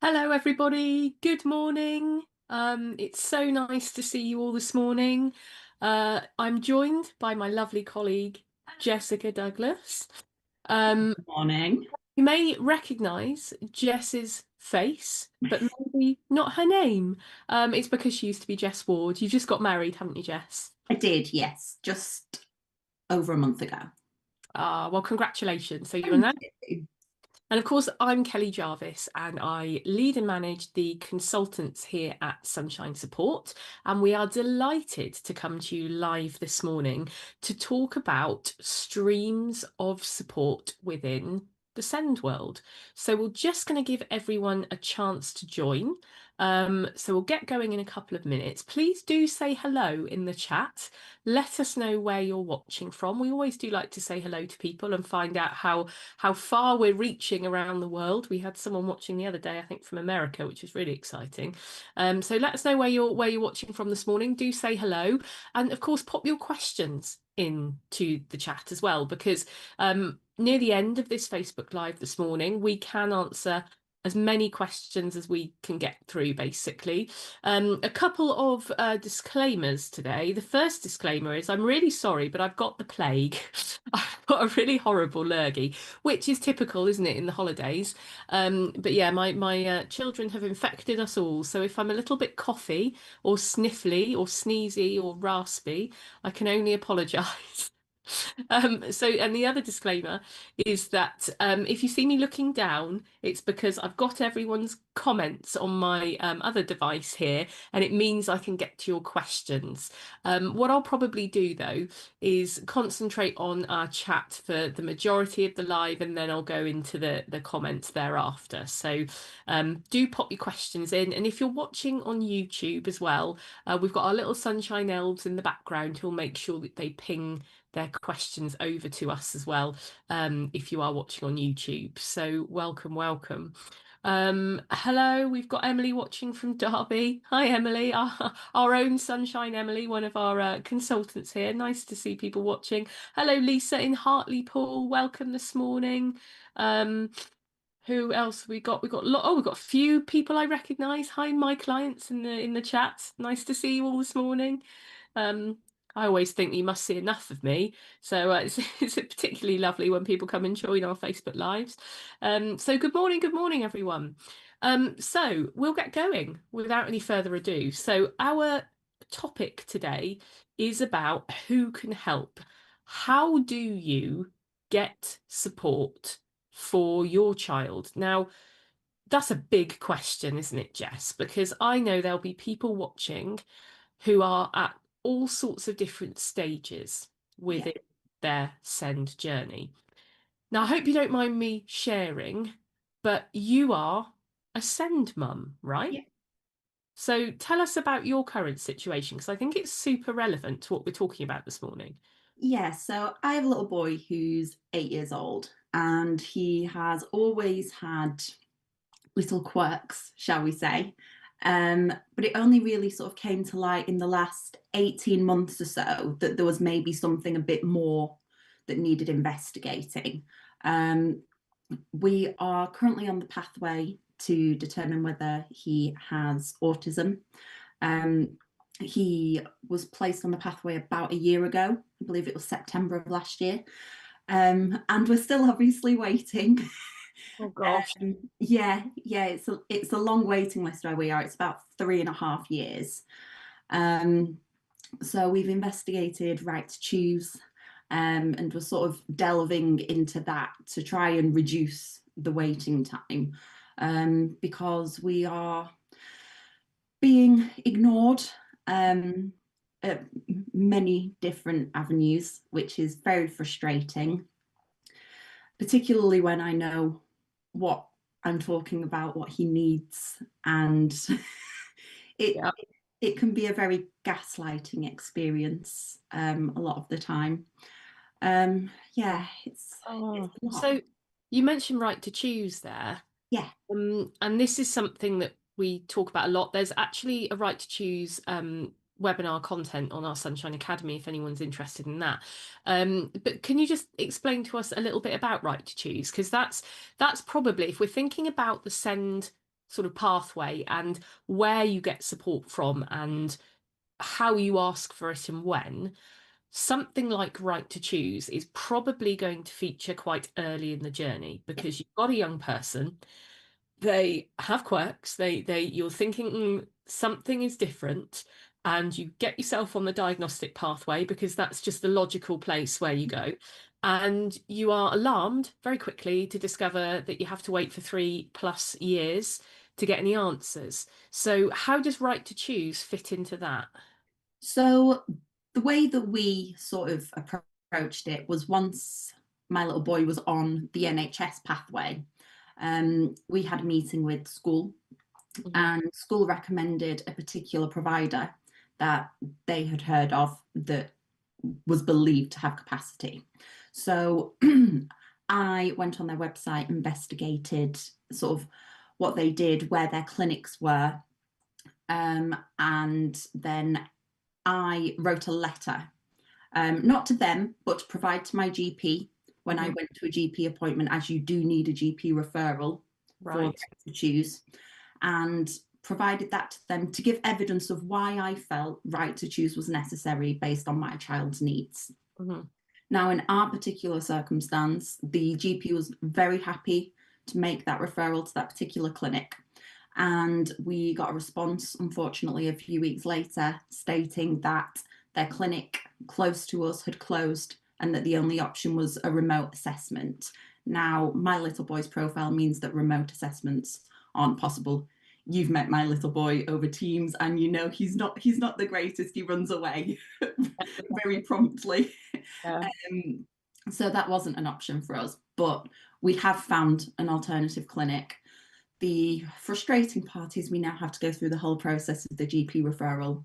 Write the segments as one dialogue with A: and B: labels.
A: Hello, everybody. Good morning. It's so nice to see you all this morning. I'm joined by my lovely colleague, Jessica Douglas. Um,
B: Morning.
A: you may recognise Jess's face, but maybe not her name. It's because she used to be Jess Ward. You just got married, haven't you, Jess?
B: I did, yes, just over a month ago.
A: Well, congratulations. So you're
B: Thank
A: now.
B: you.
A: And of course, I'm Kelly Jarvis, and I lead and manage the consultants here at Sunshine Support. And we are delighted to come to you live this morning to talk about streams of support within the Send world. So we're just going to give everyone a chance to join. So we'll get going in a couple of minutes. Please do say hello in the chat. Let us know where you're watching from. We always do like to say hello to people and find out how far we're reaching around the world. We had someone watching the other day, I think from America, which was really exciting. So let us know where you're watching from this morning. Do say hello, and of course, pop your questions into the chat as well, because near the end of this Facebook Live this morning, we can answer as many questions as we can get through, basically. A couple of disclaimers today. The first disclaimer is I'm really sorry, but I've got the plague. I've got a really horrible lurgy, which is typical, isn't it, in the holidays? But yeah, my children have infected us all. So if I'm a little bit coughy or sniffly or sneezy or raspy, I can only apologise. And the other disclaimer is that if you see me looking down, it's because I've got everyone's comments on my other device here, and it means I can get to your questions. What I'll probably do though is concentrate on our chat for the majority of the live, and then I'll go into the comments thereafter. So do pop your questions in, and if you're watching on YouTube as well, we've got our little sunshine elves in the background who'll make sure that they ping their questions over to us as well, if you are watching on YouTube. So welcome, welcome. Hello, we've got Emily watching from Derby. Hi, Emily, our own Sunshine Emily, one of our consultants here. Nice to see people watching. Hello, Lisa in Hartlepool. Welcome this morning. Um, who else we got? We've got a few people I recognise. Hi, my clients in the chat. Nice to see you all this morning. Um, I always think you must see enough of me, so it's particularly lovely when people come and join our Facebook lives. So good morning, everyone. So we'll get going without any further ado. So our topic today is about who can help. How do you get support for your child? Now, that's a big question, isn't it, Jess? Because I know there'll be people watching who are at all sorts of different stages
B: Yeah,
A: within their send journey. Now, I hope you don't mind me sharing, but you are a send mum, right?
B: yeah,
A: So tell us about your current situation, because I think it's super relevant to what we're talking about this morning.
B: yeah. So I have a little boy who's 8 years old, and he has always had little quirks, shall we say. But it only really sort of came to light in the last 18 months or so that there was maybe something a bit more that needed investigating. Um, we are currently on the pathway to determine whether he has autism. Um, he was placed on the pathway about a year ago. I believe it was September of last year. And we're still obviously waiting.
A: Oh gosh.
B: Yeah, it's a long waiting list where we are. It's about 3.5 years. Um, so we've investigated right to choose, and we're sort of delving into that to try and reduce the waiting time, because we are being ignored, at many different avenues, which is very frustrating, particularly when I know what I'm talking about, what he needs, and it
A: Yeah.
B: it can be a very gaslighting experience, a lot of the time. Yeah, it's
A: Oh,
B: a lot.
A: so you mentioned right to choose there.
B: Yeah,
A: And this is something that we talk about a lot. There's actually a right to choose webinar content on our Sunshine Academy if anyone's interested in that. But can you just explain to us a little bit about right to choose? Because that's probably, if we're thinking about the send sort of pathway and where you get support from and how you ask for it and when, something like right to choose is probably going to feature quite early in the journey
B: Yeah.
A: because you've got a young person, they have quirks, you're thinking something is different, and you get yourself on the diagnostic pathway because that's just the logical place where you go. And you are alarmed very quickly to discover that you have to wait for 3+ years to get any answers. So how does right to choose fit into that?
B: So the way that we sort of approached it was once my little boy was on the NHS pathway, we had a meeting with school,
A: Hmm.
B: and school recommended a particular provider that they had heard of that was believed to have capacity. So I went on their website, investigated sort of what they did, where their clinics were, and then I wrote a letter, not to them, but to provide to my GP when I
A: Hmm.
B: went to a GP appointment, as you do need a GP referral for
A: Right.
B: Right to Choose, and provided that to them to give evidence of why I felt Right to Choose was necessary based on my child's needs.
A: Hmm.
B: Now, in our particular circumstance, the GP was very happy to make that referral to that particular clinic. And we got a response, unfortunately, a few weeks later, stating that their clinic close to us had closed and that the only option was a remote assessment. Now, my little boy's profile means that remote assessments aren't possible. You've met my little boy over Teams, and you know he's not the greatest. He runs away very promptly.
A: Yeah.
B: Um, so that wasn't an option for us, but we have found an alternative clinic. The frustrating part is we now have to go through the whole process of the GP referral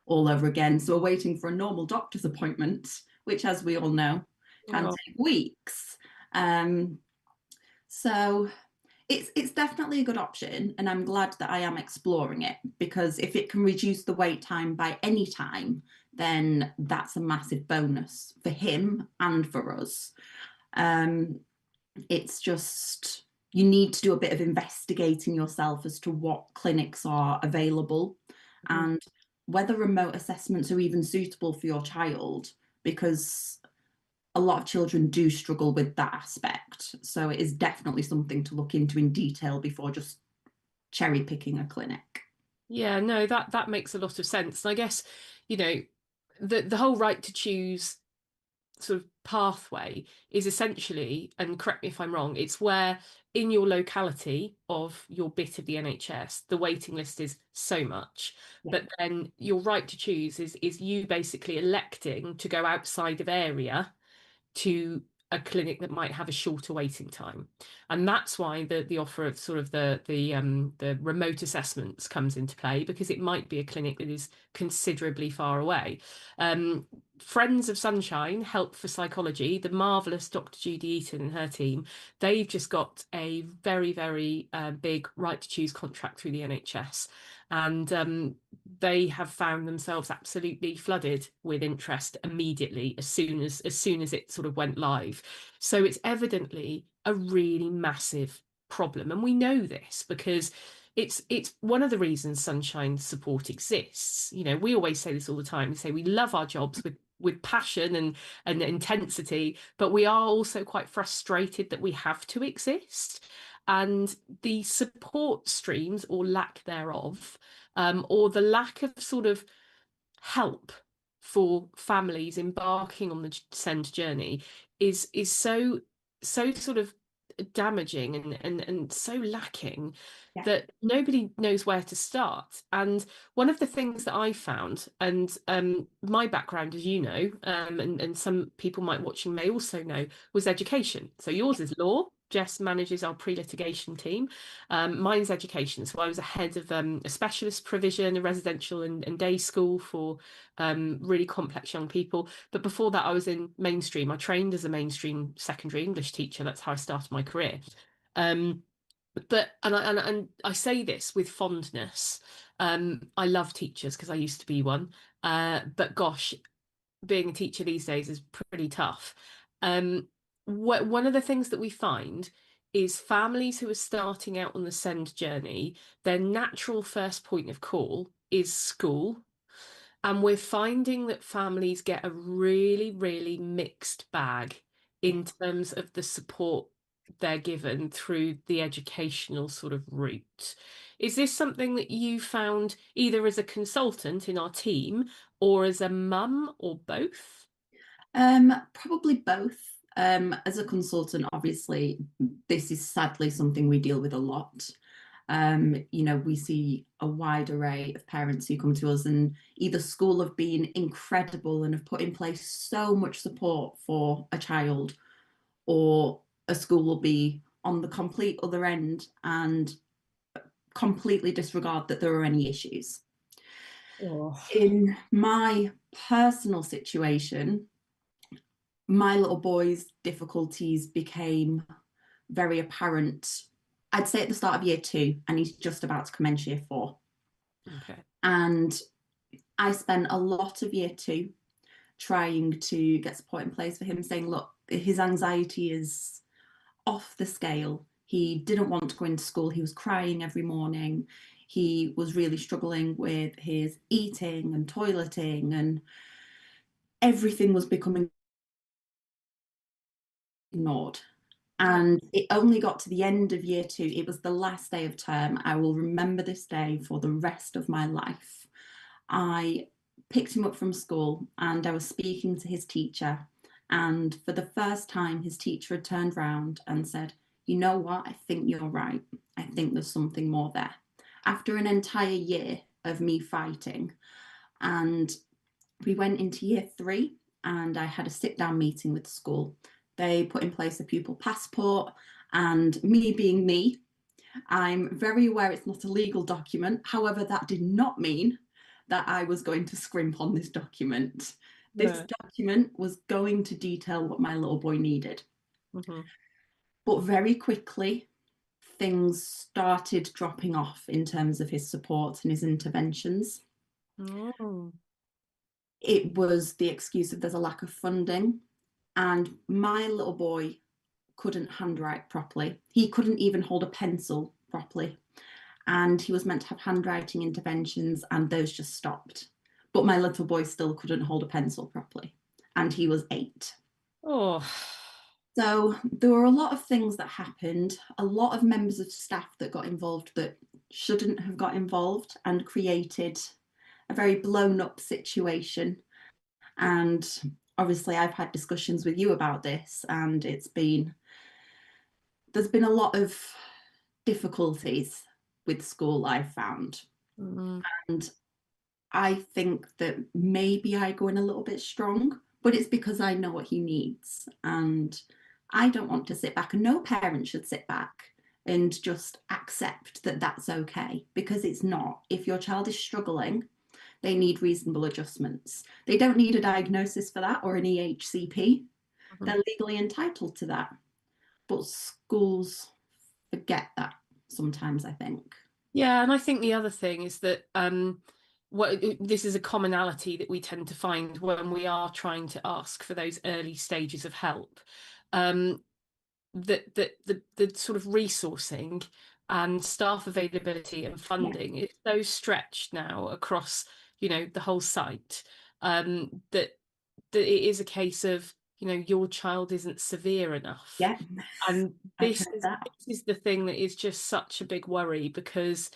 B: all over again. So we're waiting for a normal doctor's appointment, which, as we all know, can
A: Oh.
B: take weeks. Um, so it's definitely a good option, and I'm glad that I am exploring it, because if it can reduce the wait time by any time, then that's a massive bonus for him and for us. Um, it's just you need to do a bit of investigating yourself as to what clinics are available
A: Mhm.
B: and whether remote assessments are even suitable for your child, because a lot of children do struggle with that aspect. So it is definitely something to look into in detail before just cherry picking a clinic.
A: Yeah, no, that makes a lot of sense. And I guess, you know, the whole right to choose sort of pathway is essentially, and correct me if I'm wrong, it's where in your locality of your bit of the NHS, the waiting list is so much,
B: Yeah.
A: but then your right to choose is you basically electing to go outside of area to a clinic that might have a shorter waiting time. And that's why the offer of sort of the remote assessments comes into play, because it might be a clinic that is considerably far away. um, Friends of Sunshine Help for Psychology, the marvelous Dr. Judy Eaton and her team, they've just got a very, very big right to choose contract through the NHS. And they have found themselves absolutely flooded with interest immediately as soon as it sort of went live. So it's evidently a really massive problem, and we know this because it's one of the reasons Sunshine Support exists. You know, we always say this all the time. We say we love our jobs with passion and intensity, but we are also quite frustrated that we have to exist. And the support streams or lack thereof, or the lack of sort of help for families embarking on the send journey is so sort of damaging and so lacking
B: Yeah.
A: that nobody knows where to start. And one of the things that I found, and my background, as you know, and some people might watching may also know, was education. So yours is law. Jess manages our pre-litigation team. Mine's education. So I was a head of a specialist provision, a residential and day school for really complex young people. But before that, I was in mainstream. I trained as a mainstream secondary English teacher. That's how I started my career. Um, but and I say this with fondness. I love teachers because I used to be one. But gosh, being a teacher these days is pretty tough. Um, one of the things that we find is families who are starting out on the send journey, their natural first point of call is school. And we're finding that families get a really, really mixed bag
B: Yeah.
A: in terms of the support they're given through the educational sort of route. Is this something that you found either as a consultant in our team or as a mum or both?
B: Probably both. As a consultant, obviously, this is sadly something we deal with a lot. We see a wide array of parents who come to us, and either school have been incredible and have put in place so much support for a child, or a school will be on the complete other end and completely disregard that there are any issues.
A: Oh,
B: In my personal situation, my little boy's difficulties became very apparent, I'd say at the start of year two, and he's just about to commence year four.
A: okay.
B: And I spent a lot of year two trying to get support in place for him, saying, look, his anxiety is off the scale. He didn't want to go into school. He was crying every morning. He was really struggling with his eating and toileting, and everything was becoming ignored.
A: Oh,
B: And it only got to the end of year two. It was the last day of term. I will remember this day for the rest of my life. I picked him up from school and I was speaking to his teacher. And for the first time, his teacher had turned round and said, you know what? I think you're right. I think there's something more there. After an entire year of me fighting, and we went into year three, and I had a sit down meeting with the school. They put in place a pupil passport, and me being me, I'm very aware it's not a legal document. However, that did not mean that I was going to scrimp on this document. This
A: no.
B: document was going to detail what my little boy needed.
A: Mhm.
B: But very quickly, things started dropping off in terms of his support and his interventions.
A: Oh,
B: It was the excuse of there's a lack of funding. And my little boy couldn't handwrite properly. He couldn't even hold a pencil properly. And he was meant to have handwriting interventions, and those just stopped. But my little boy still couldn't hold a pencil properly, and he was 8.
A: oh,
B: So there were a lot of things that happened, a lot of members of staff that got involved that shouldn't have got involved, and created a very blown up situation. And obviously, I've had discussions with you about this, and there's been a lot of difficulties with school, I've found.
A: mm,
B: And I think that maybe I go in a little bit strong, but it's because I know what he needs. And I don't want to sit back, and no parent should sit back and just accept that that's okay, because it's not. If your child is struggling, they need reasonable adjustments. They don't need a diagnosis for that or an EHCP.
A: mhm.
B: They're legally entitled to that. But schools forget that sometimes, I think.
A: Yeah, and I think the other thing is that this is a commonality that we tend to find when we are trying to ask for those early stages of help. Um, that the sort of resourcing and staff availability and
B: Yeah,
A: funding is so stretched now across, the whole site, that it is a case of, your child isn't severe enough.
B: yeah,
A: And
B: I've heard that.
A: this is the thing that is just such a big worry, because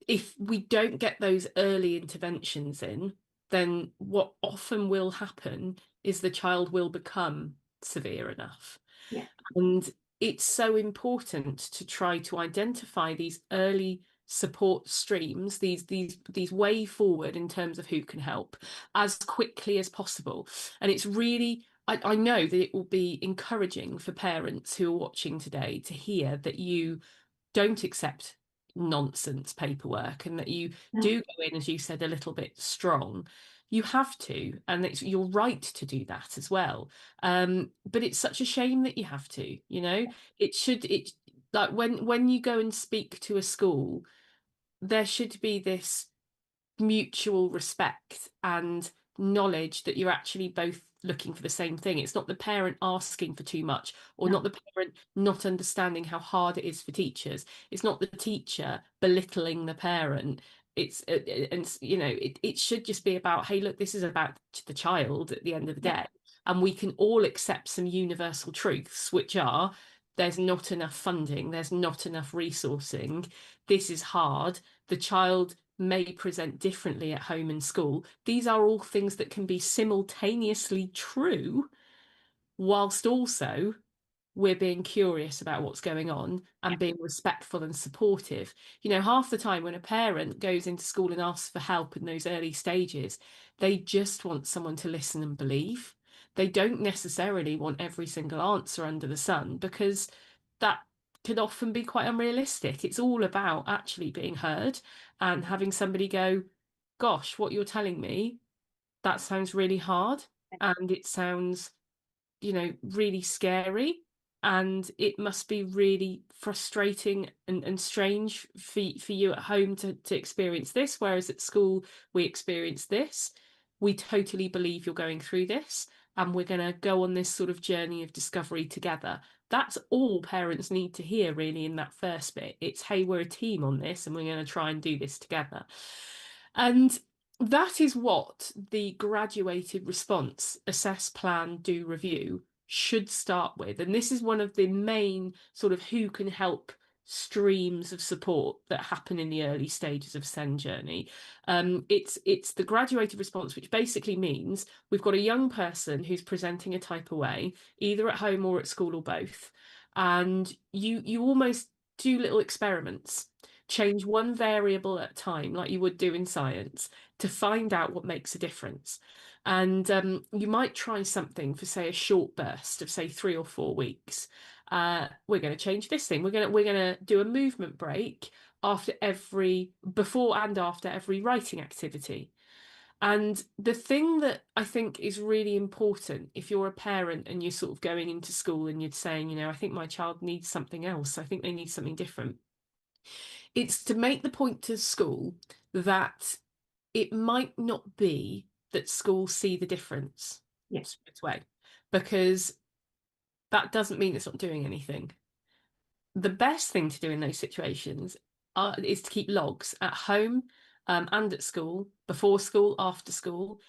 A: if we don't get those early interventions in, then what often will happen is the child will become severe enough.
B: Yeah,
A: And it's so important to try to identify these early support streams, these way forward in terms of who can help, as quickly as possible. And it's really, I know that it will be encouraging for parents who are watching today to hear that you don't accept nonsense paperwork, and that you
B: no,
A: do go in, as you said, a little bit strong. You have to, and it's your right to do that as well. But it's such a shame that you have to, it like when you go and speak to a school, there should be this mutual respect and knowledge that you're actually both looking for the same thing. It's not the parent asking for too much, or not
B: No.
A: the parent not understanding how hard it is for teachers. It's not the teacher belittling the parent. And you know, it should just be about, hey, look, this is about the child at the end of the
B: Yeah.
A: day. And we can all accept some universal truths, which are there's not enough funding, there's not enough resourcing, this is hard, the child may present differently at home and school. These are all things that can be simultaneously true, whilst also we're being curious about what's going on
B: Yeah.
A: and being respectful and supportive. You know, half the time when a parent goes into school and asks for help in those early stages, they just want someone to listen and believe. They don't necessarily want every single answer under the sun, because that can often be quite unrealistic. It's all about actually being heard and having somebody go, gosh, what you're telling me, that sounds really hard, and it sounds, you know, really scary, and it must be really frustrating and strange for you at home to experience this, whereas at school we experience this. We totally believe you're going through this, and we're going to go on this sort of journey of discovery together. That's all parents need to hear really in that first bit. It's, hey, we're a team on this and we're going to try and do this together. And that is what the graduated response, assess, plan, do, review should start with. And this is one of the main sort of who can help streams of support that happen in the early stages of SEND journey. It's the graduated response, which basically means we've got a young person who's presenting a type of way, either at home or at school or both. And you almost do little experiments, change one variable at a time, like you would do in science, to find out what makes a difference. And you might try something for, say, a short burst of, say, 3 or 4 weeks. We're going to change this thing. We're going to do a movement break before and after every writing activity. And the thing that I think is really important, if you're a parent and you're sort of going into school and you're saying, you know, I think my child needs something else, I think they need something different, it's to make the point to school that it might not be that schools see the difference
B: Yeah.
A: straight away, because that doesn't mean it's not doing anything. The best thing to do in those situations is to keep logs at home, and at school, before school, after school.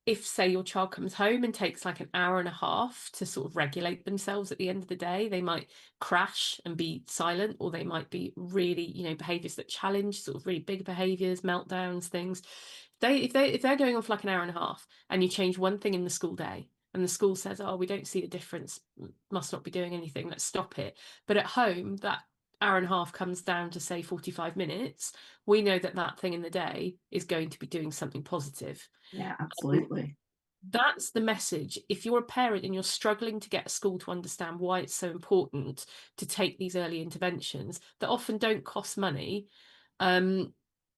A: If, say, your child comes home and takes like an hour and a half to sort of regulate themselves at the end of the day, they might crash and be silent, or they might be really, you know, behaviors that challenge, sort of really big behaviors, meltdowns, things. If they're going on for like an hour and a half, and you change one thing in the school day, and the school says, oh, we don't see the difference, must not be doing anything, let's stop it. But at home, that hour and a half comes down to, say, 45 minutes, we know that that thing in the day is going to be doing something positive.
B: Yeah,
A: Um,
B: absolutely.
A: that's the message. If you're a parent and you're struggling to get a school to understand why it's so important to take these early interventions that often don't cost money, um,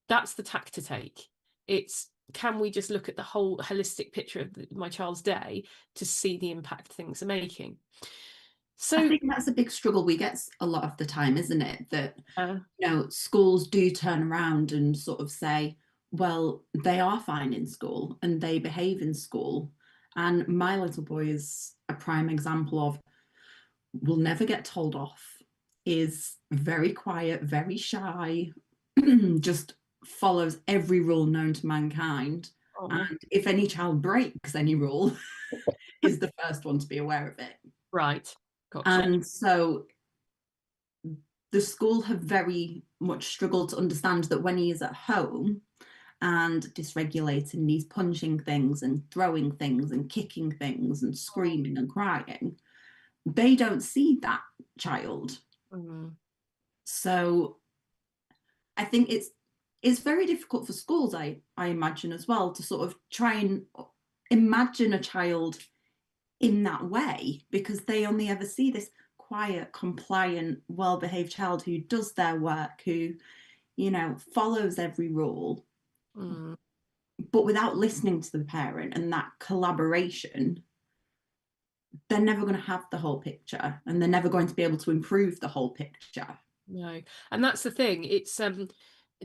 A: that's the tack to take. It's, can we just look at the whole holistic picture of my child's day to see the impact things are making?
B: I
A: So,
B: think that's a big struggle we get a lot of the time, isn't it? That,
A: uh,
B: schools do turn around and sort of say, well, they are fine in school and they behave in school. And my little boy is a prime example of will never get told off, is very quiet, very shy, just follows every rule known to mankind.
A: oh,
B: And if any child breaks any rule, is the first one to be aware of it.
A: right, gotcha.
B: And so the school have very much struggled to understand that when he is at home and dysregulated and he's punching things and throwing things and kicking things and screaming and crying, they don't see that child.
A: Mm,
B: So I think it's very difficult for schools, I imagine, as well, to sort of try and imagine a child in that way, because they only ever see this quiet, compliant, well-behaved child who does their work, who, follows every rule,
A: mm.
B: but without listening to the parent and that collaboration, they're never going to have the whole picture, and they're never going to be able to improve the whole picture.
A: No, and that's the thing. It's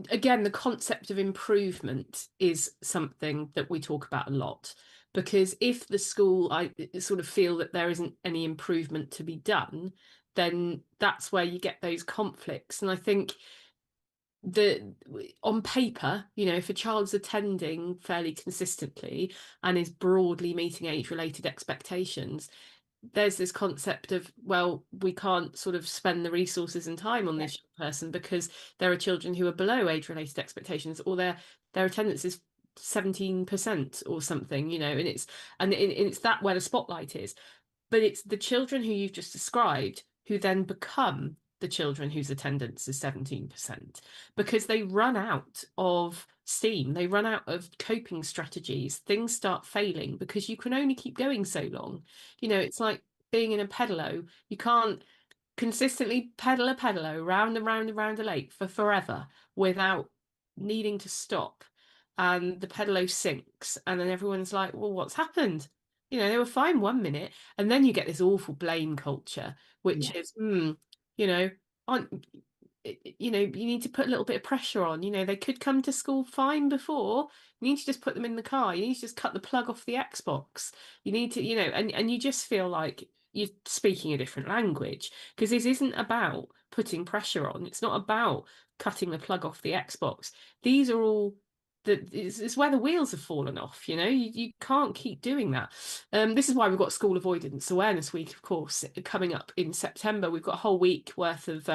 A: again, the concept of improvement is something that we talk about a lot, because if the school, I sort of feel that there isn't any improvement to be done, then that's where you get those conflicts. And I think the on paper, if a child's attending fairly consistently and is broadly meeting age-related expectations, there's this concept of, well, we can't sort of spend the resources and time on
B: Yeah.
A: this person because there are children who are below age-related expectations, or their attendance is 17% or something, and it's that where the spotlight is. But it's the children who you've just described who then become the children whose attendance is 17% because they run out of steam, they run out of coping strategies, things start failing because you can only keep going so long. It's like being in a pedalo. You can't consistently pedal a pedalo round and round and round a lake for forever without needing to stop. And the pedalo sinks, and then everyone's like, well, what's happened? They were fine 1 minute, and then you get this awful blame culture, which
B: Yeah.
A: is, you know, on, you need to put a little bit of pressure on. They could come to school fine before. You need to just put them in the car. You need to just cut the plug off the Xbox. You need to, and you just feel like you're speaking a different language because this isn't about putting pressure on. It's not about cutting the plug off the Xbox. These are all it's where the wheels have fallen off. You can't keep doing that. This is why we've got School Avoidance Awareness Week, of course, coming up in September. We've got a whole week worth of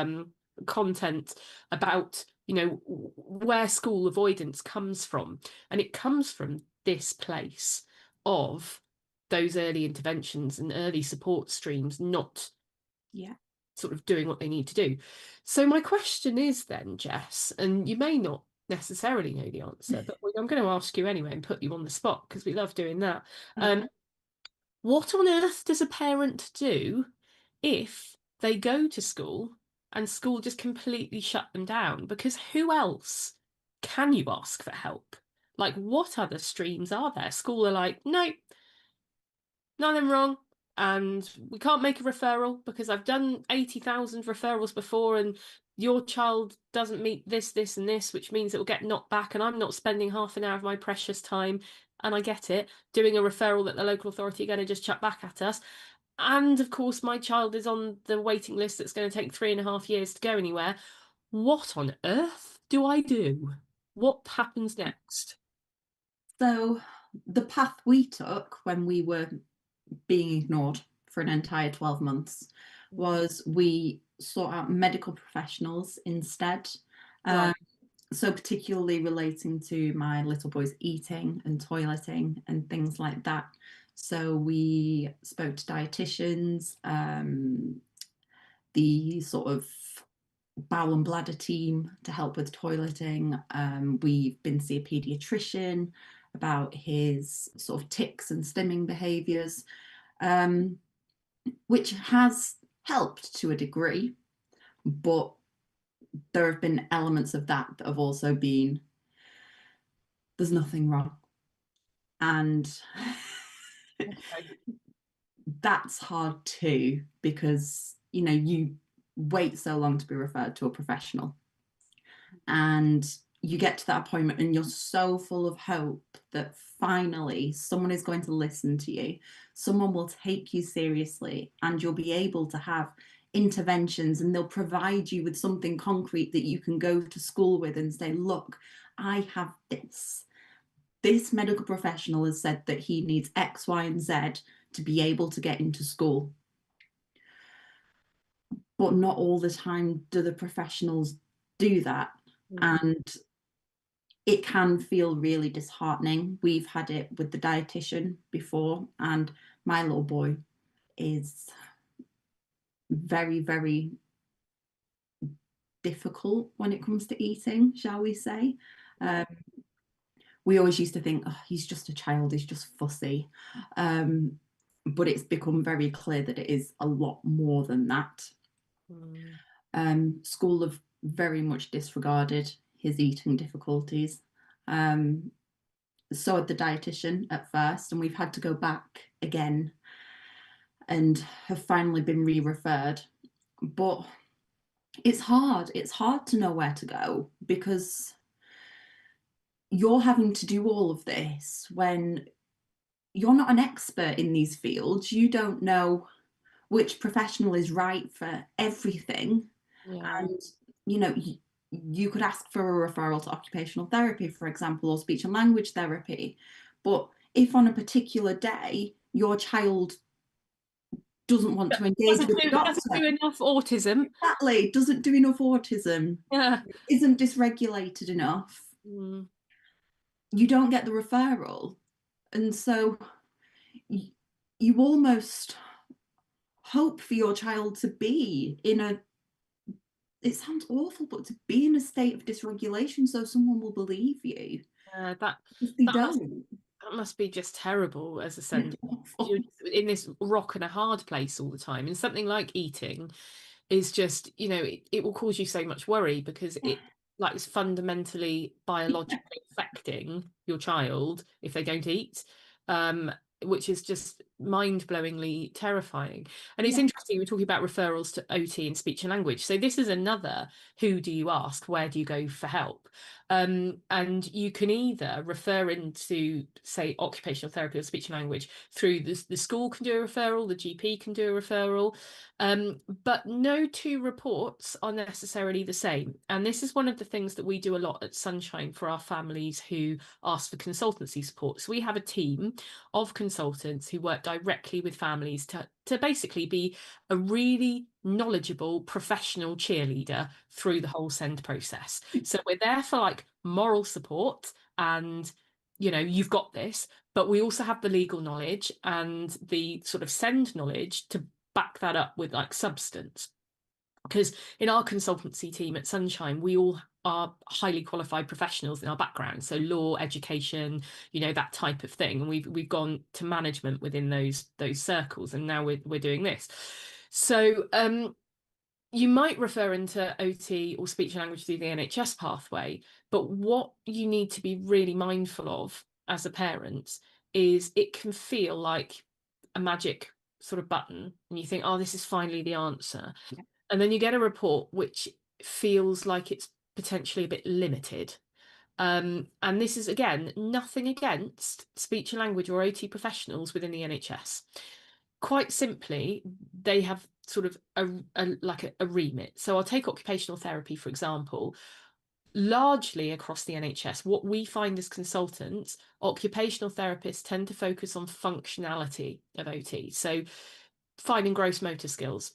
A: content about where school avoidance comes from, and it comes from this place of those early interventions and early support streams not
B: Yeah.
A: sort of doing what they need to do. So my question is then, Jess, and you may not necessarily know the answer, but I'm going to ask you anyway and put you on the spot because we love doing that.
B: Okay.
A: What on earth does a parent do if they go to school and school just completely shut them down? Because who else can you ask for help? Like, what other streams are there? School are like, no, nothing wrong. And we can't make a referral because I've done 80,000 referrals before, and your child doesn't meet this, this, and this, which means it will get knocked back. And I'm not spending half an hour of my precious time, and I get it, doing a referral that the local authority are going to just chuck back at us. And of course, my child is on the waiting list that's going to take 3.5 years to go anywhere. What on earth do I do? What happens next?
B: So the path we took when we were being ignored for an entire 12 months was we sought out medical professionals instead.
A: Right.
B: Um, so particularly relating to my little boy's eating and toileting and things like that. So we spoke to dietitians, the sort of bowel and bladder team to help with toileting. We've been to see a paediatrician about his sort of tics and stimming behaviours, which has helped to a degree, but there have been elements of that that have also been, there's nothing wrong. And
A: Okay.
B: that's hard too, because, you wait so long to be referred to a professional. And you get to that appointment and you're so full of hope that finally someone is going to listen to you, someone will take you seriously, and you'll be able to have interventions, and they'll provide you with something concrete that you can go to school with and say, look, I have this medical professional has said that he needs X, Y, and Z to be able to get into school. But not all the time do the professionals do that.
A: Mm.
B: And it can feel really disheartening. We've had it with the dietitian before, and my little boy is very, very difficult when it comes to eating, shall we say. Um, we always used to think, oh, he's just a child, he's just fussy. But it's become very clear that it is a lot more than that.
A: Mm.
B: School have very much disregarded his eating difficulties. So had the dietitian at first, and we've had to go back again and have finally been re-referred. But It's hard. It's hard to know where to go because you're having to do all of this when you're not an expert in these fields. You don't know which professional is right for everything.
A: Yeah.
B: And, you know, you could ask for a referral to occupational therapy, for example, or speech and language therapy. But if on a particular day your child doesn't want to engage with the
A: Doesn't
B: doctor,
A: do enough autism.
B: exactly, doesn't do enough autism,
A: Yeah.
B: isn't dysregulated enough,
A: Mm.
B: you don't get the referral. And so y- you almost hope for your child to be in a, it sounds awful, but to be in a state of dysregulation so someone will believe you.
A: That
B: If they
A: that must
B: don't,
A: that must be just terrible as a
B: it's
A: sender. You're
B: awful.
A: just in this rock and a hard place all the time. And something like eating is just, it will cause you so much worry because it like is fundamentally biologically affecting your child if they don't eat, um, which is just mind-blowingly terrifying. And it's
B: Yeah,
A: interesting, we're talking about referrals to OT and speech and language. So this is another who do you ask, where do you go for help? And you can either refer into, say, occupational therapy or speech and language through the school can do a referral, the GP can do a referral, but no two reports are necessarily the same. And this is one of the things that we do a lot at Sunshine for our families who ask for consultancy support. So we have a team of consultants who work directly with families to basically be a really knowledgeable professional cheerleader through the whole send process. So we're there for like moral support and you've got this, but we also have the legal knowledge and the sort of send knowledge to back that up with like substance. Because in our consultancy team at Sunshine, we all are highly qualified professionals in our background, so law, education, that type of thing. And we've gone to management within those circles, and now we're doing this. So you might refer into OT or speech and language through the NHS pathway, but what you need to be really mindful of as a parent is it can feel like a magic sort of button, and you think, oh, this is finally the answer. And then you get a report which feels like it's potentially a bit limited. And this is, again, nothing against speech and language or OT professionals within the NHS. Quite simply, they have sort of a remit. So I'll take occupational therapy, for example. Largely across the NHS, what we find as consultants, occupational therapists tend to focus on functionality of OT. So finding gross motor skills,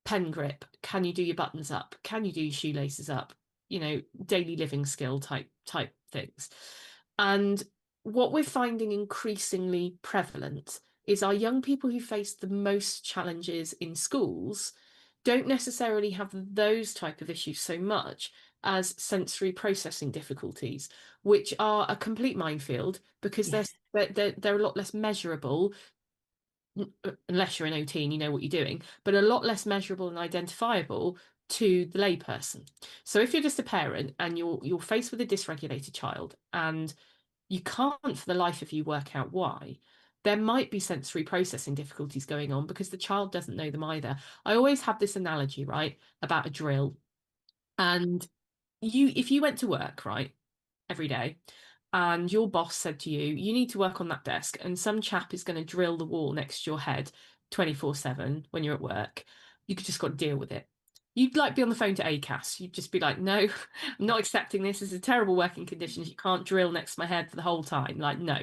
A: pen grip, can you do your buttons up, can you do your shoelaces up, daily living skill type things. And what we're finding increasingly prevalent is our young people who face the most challenges in schools don't necessarily have those type of issues so much as sensory processing difficulties, which are a complete minefield because
B: yeah,
A: they're a lot less measurable unless you're an OT and you know what you're doing, but a lot less measurable and identifiable to the layperson. So if you're just a parent and you're faced with a dysregulated child and you can't for the life of you work out why, there might be sensory processing difficulties going on because the child doesn't know them either. I always have this analogy, right, about a drill. And if you went to work, right, every day, and your boss said to you, you need to work on that desk, and some chap is going to drill the wall next to your head 24/7 when you're at work, you could just got to deal with it. You'd like be on the phone to ACAS. You'd just be like, no, I'm not accepting this. This is terrible working conditions. You can't drill next to my head for the whole time. Like, no.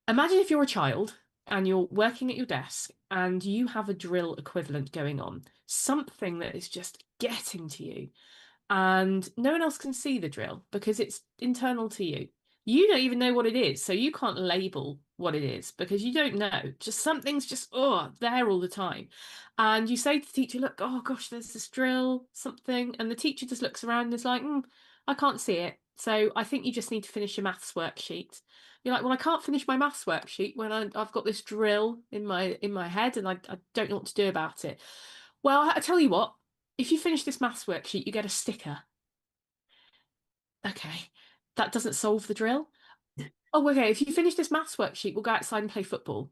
A: Imagine if you're a child and you're working at your desk and you have a drill equivalent going on, something that is just getting to you and no one else can see the drill because it's internal to you. You don't even know what it is, so you can't label what it is because you don't know. Just something's just there all the time. And you say to the teacher, look, oh gosh, there's this drill, something, and the teacher just looks around and is like, I can't see it. So I think you just need to finish your maths worksheet. You're like, well, I can't finish my maths worksheet when I've got this drill in my head and I don't know what to do about it. Well, I tell you what, if you finish this maths worksheet, you get a sticker. Okay, that doesn't solve the drill. Oh, okay, if you finish this maths worksheet, we'll go outside and play football.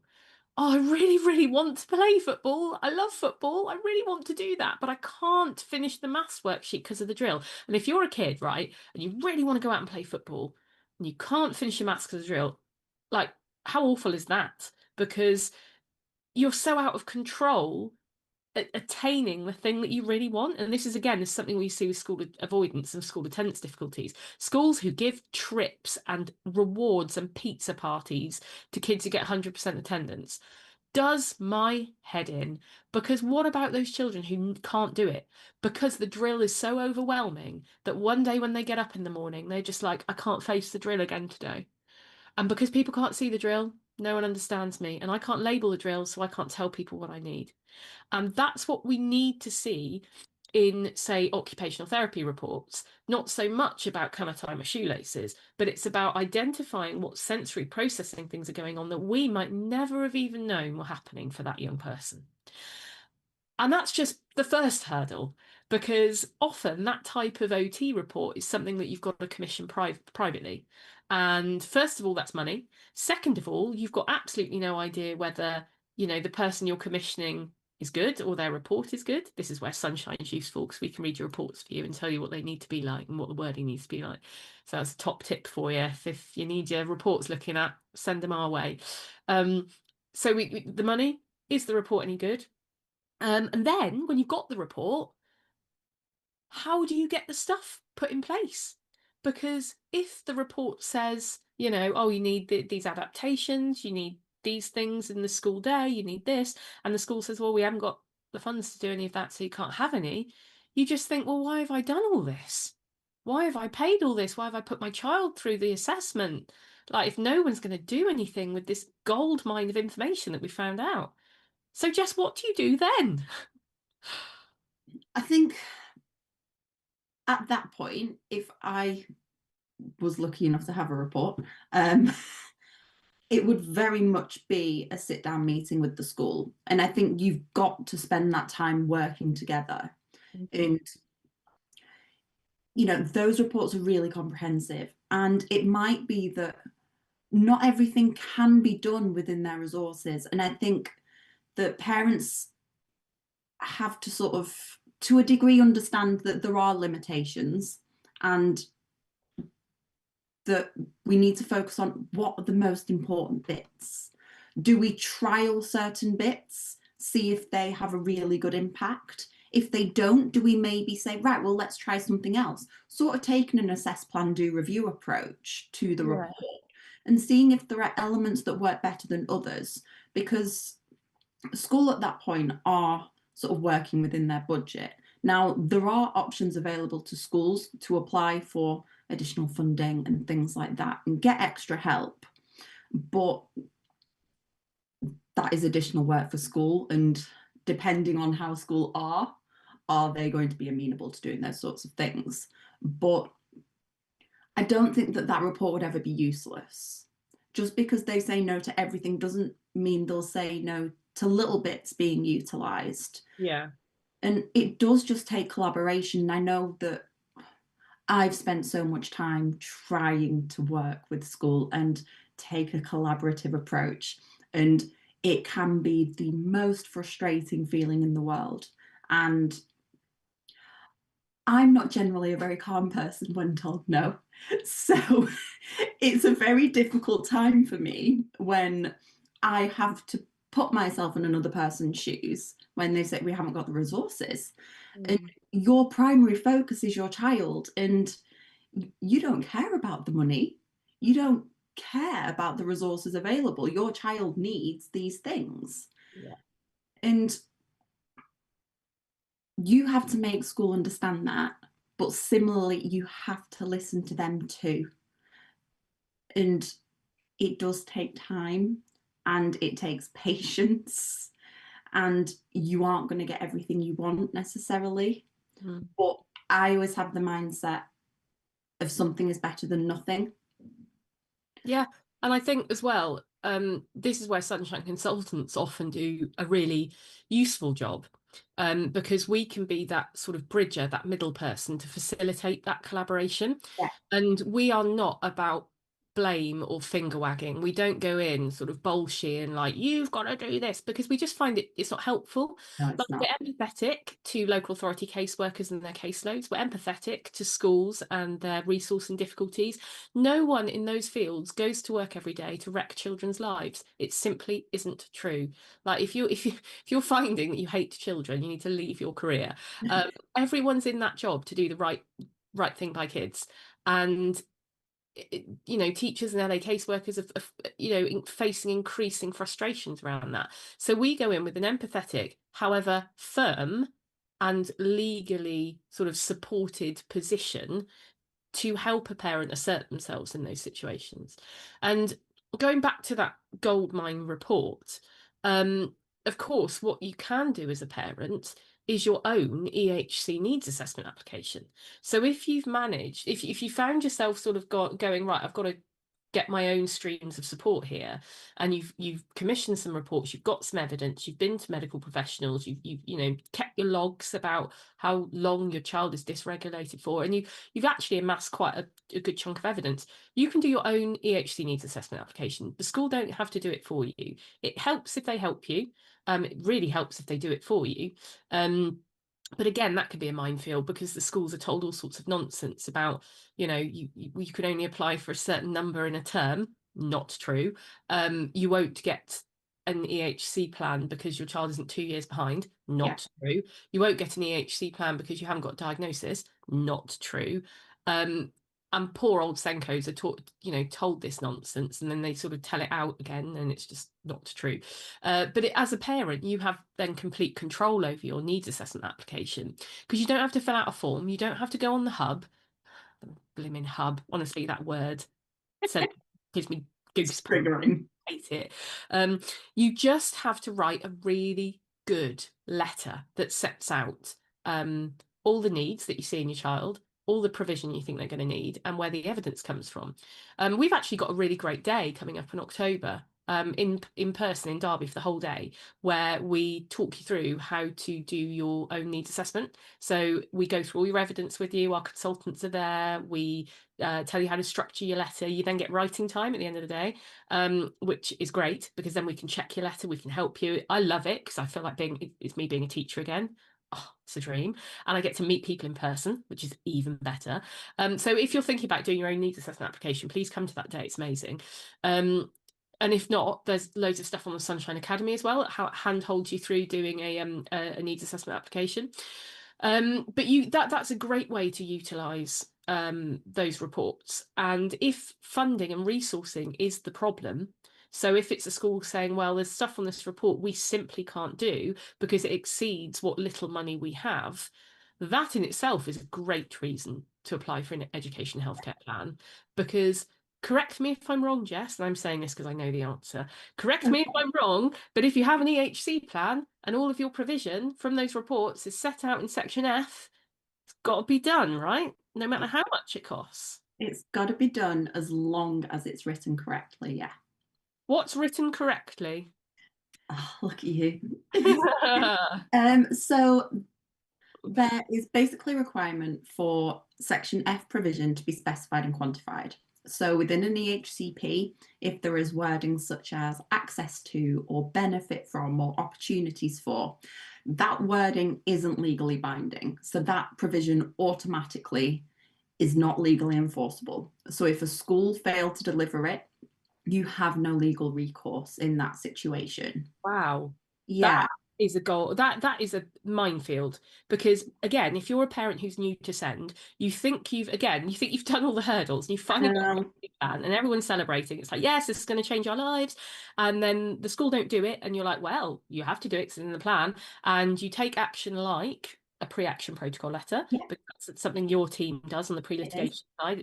A: oh, I really, really want to play football. I love football. I really want to do that, but I can't finish the maths worksheet because of the drill. And if you're a kid, right, and you really want to go out and play football, and you can't finish your maths because of the drill, like, how awful is that? Because you're so out of control at attaining the thing that you really want. And this is again is something we see with school avoidance and school attendance difficulties. Schools who give trips and rewards and pizza parties to kids who get 100% attendance does my head in, because what about those children who can't do it because the drill is so overwhelming that one day when they get up in the morning they're just like, I can't face the drill again today. And because people can't see the drill, no one understands me, and I can't label the drill, so I can't tell people what I need. And that's what we need to see in, say, occupational therapy reports. Not so much about can I tie my shoelaces, but it's about identifying what sensory processing things are going on that we might never have even known were happening for that young person. And that's just the first hurdle, because often that type of OT report is something that you've got to commission privately. And first of all, that's money. Second of all, you've got absolutely no idea whether, the person you're commissioning is good or their report is good. This is where Sunshine's useful because we can read your reports for you and tell you what they need to be like and what the wording needs to be like. So that's a top tip for you. If you need your reports looking at, send them our way. Um, so the money, is the report any good? And then when you've got the report, how do you get the stuff put in place? Because if the report says, oh, you need these adaptations, you need these things in the school day, you need this, and the school says, well, we haven't got the funds to do any of that, so you can't have any, you just think, well, why have I done all this? Why have I paid all this? Why have I put my child through the assessment? Like, if no one's going to do anything with this gold mine of information that we found out. So, Jess, what do you do then?
B: I think at that point, if I was lucky enough to have a report, um, it would very much be a sit down meeting with the school. And I think you've got to spend that time working together. And, those reports are really comprehensive. And it might be that not everything can be done within their resources. And I think that parents have to sort of, to a degree, understand that there are limitations and that we need to focus on what are the most important bits. Do we trial certain bits, see if they have a really good impact? If they don't, do we maybe say, right, well, let's try something else? Sort of taking an assess, plan, do, review approach to the
A: Yeah.
B: report and seeing if there are elements that work better than others. Because school at that point are sort of working within their budget. Now, there are options available to schools to apply for additional funding and things like that and get extra help. But that is additional work for school. And depending on how school are they going to be amenable to doing those sorts of things? But I don't think that that report would ever be useless. Just because they say no to everything doesn't mean they'll say no to little bits being utilised.
A: Yeah.
B: And it does just take collaboration. I know that I've spent so much time trying to work with school and take a collaborative approach. And it can be the most frustrating feeling in the world. And I'm not generally a very calm person when told no. So it's a very difficult time for me when I have to put myself in another person's shoes when they say we haven't got the resources. And
A: Mm.
B: your primary focus is your child, and you don't care about the money. You don't care about the resources available. Your child needs these things.
A: Yeah.
B: And you have to make school understand that, but similarly, you have to listen to them too. And it does take time and it takes patience, and you aren't going to get everything you want necessarily.
A: Mm.
B: But I always have the mindset of something is better than nothing.
A: Yeah. And I think as well, this is where Sunshine Consultants often do a really useful job, because we can be that sort of bridger, that middle person to facilitate that collaboration.
B: Yeah.
A: And we are not about blame or finger wagging. We don't go in sort of bullshit and like, you've got to do this, because we just find it's not helpful.
B: No,
A: Like,
B: it's not.
A: we're empathetic to local authority caseworkers and their caseloads. We're empathetic to schools and their resourcing difficulties. No one in those fields goes to work every day to wreck children's lives. It simply isn't true. Like, if you're finding that you hate children, you need to leave your career. Everyone's in that job to do the right thing by kids. And teachers and LA caseworkers facing increasing frustrations around that. So we go in with an empathetic, however firm and legally sort of supported position to help a parent assert themselves in those situations. And going back to that goldmine report, um, of course, what you can do as a parent is your own EHC needs assessment application. So if you've managed, if you found yourself sort of going, right, I've got to get my own streams of support here, and you've commissioned some reports, you've got some evidence, you've been to medical professionals, you've kept your logs about how long your child is dysregulated for, and you've actually amassed quite a good chunk of evidence, you can do your own EHC needs assessment application. The school don't have to do it for you. It helps if they help you. It really helps if they do it for you. But again, that could be a minefield, because the schools are told all sorts of nonsense about, you can only apply for a certain number in a term. Not true. You won't get an EHC plan because your child isn't 2 years behind.
B: Yeah.
A: Not true. You won't get an EHC plan because you haven't got a diagnosis. Not true. And poor old Senkos are told this nonsense, and then they sort of tell it out again, and it's just not true. But as a parent, you have then complete control over your needs assessment application, because you don't have to fill out a form. You don't have to go on the hub. The blimmin' hub. Honestly, that word gives me
B: It's
A: goosebumps.
B: triggering.
A: I hate it. You just have to write a really good letter that sets out all the needs that you see in your child, all the provision you think they're going to need, and where the evidence comes from. We've actually got a really great day coming up in October, in person in Derby for the whole day, where we talk you through how to do your own needs assessment. So we go through all your evidence with you. Our consultants are there. We tell you how to structure your letter. You then get writing time at the end of the day, which is great, because then we can check your letter, we can help you. I love it, because I feel like it's me being a teacher again. Oh, it's a dream. And I get to meet people in person, which is even better. So if you're thinking about doing your own needs assessment application, please come to that day. It's amazing. And if not, there's loads of stuff on the Sunshine Academy as well, how it handholds you through doing a needs assessment application. But that's a great way to utilise those reports. And if funding and resourcing is the problem, so if it's a school saying, well, there's stuff on this report we simply can't do because it exceeds what little money we have, that in itself is a great reason to apply for an education healthcare plan. Because, correct me if I'm wrong, Jess, and I'm saying this because I know the answer. Correct me if I'm wrong, but if you have an EHC plan and all of your provision from those reports is set out in section F, it's got to be done, right? No matter how much it costs.
B: It's got to be done as long as it's written correctly. Yeah.
A: What's written correctly?
B: Oh, look at you. So there is basically a requirement for section F provision to be specified and quantified. So within an EHCP, if there is wording such as access to or benefit from or opportunities for, that wording isn't legally binding. So that provision automatically is not legally enforceable. So if a school failed to deliver it, you have no legal recourse in that situation.
A: Wow.
B: Yeah.
A: That is a goal. That is a minefield, because again, if you're a parent who's new to send, you think you've done all the hurdles, and you finally got a plan, and everyone's celebrating. It's like, yes, this is going to change our lives. And then the school don't do it, and you're like, well, you have to do it, it's in the plan. And you take action like a pre-action protocol letter,
B: Yeah,
A: because that's something your team does on the
B: it is.
A: pre-litigation side.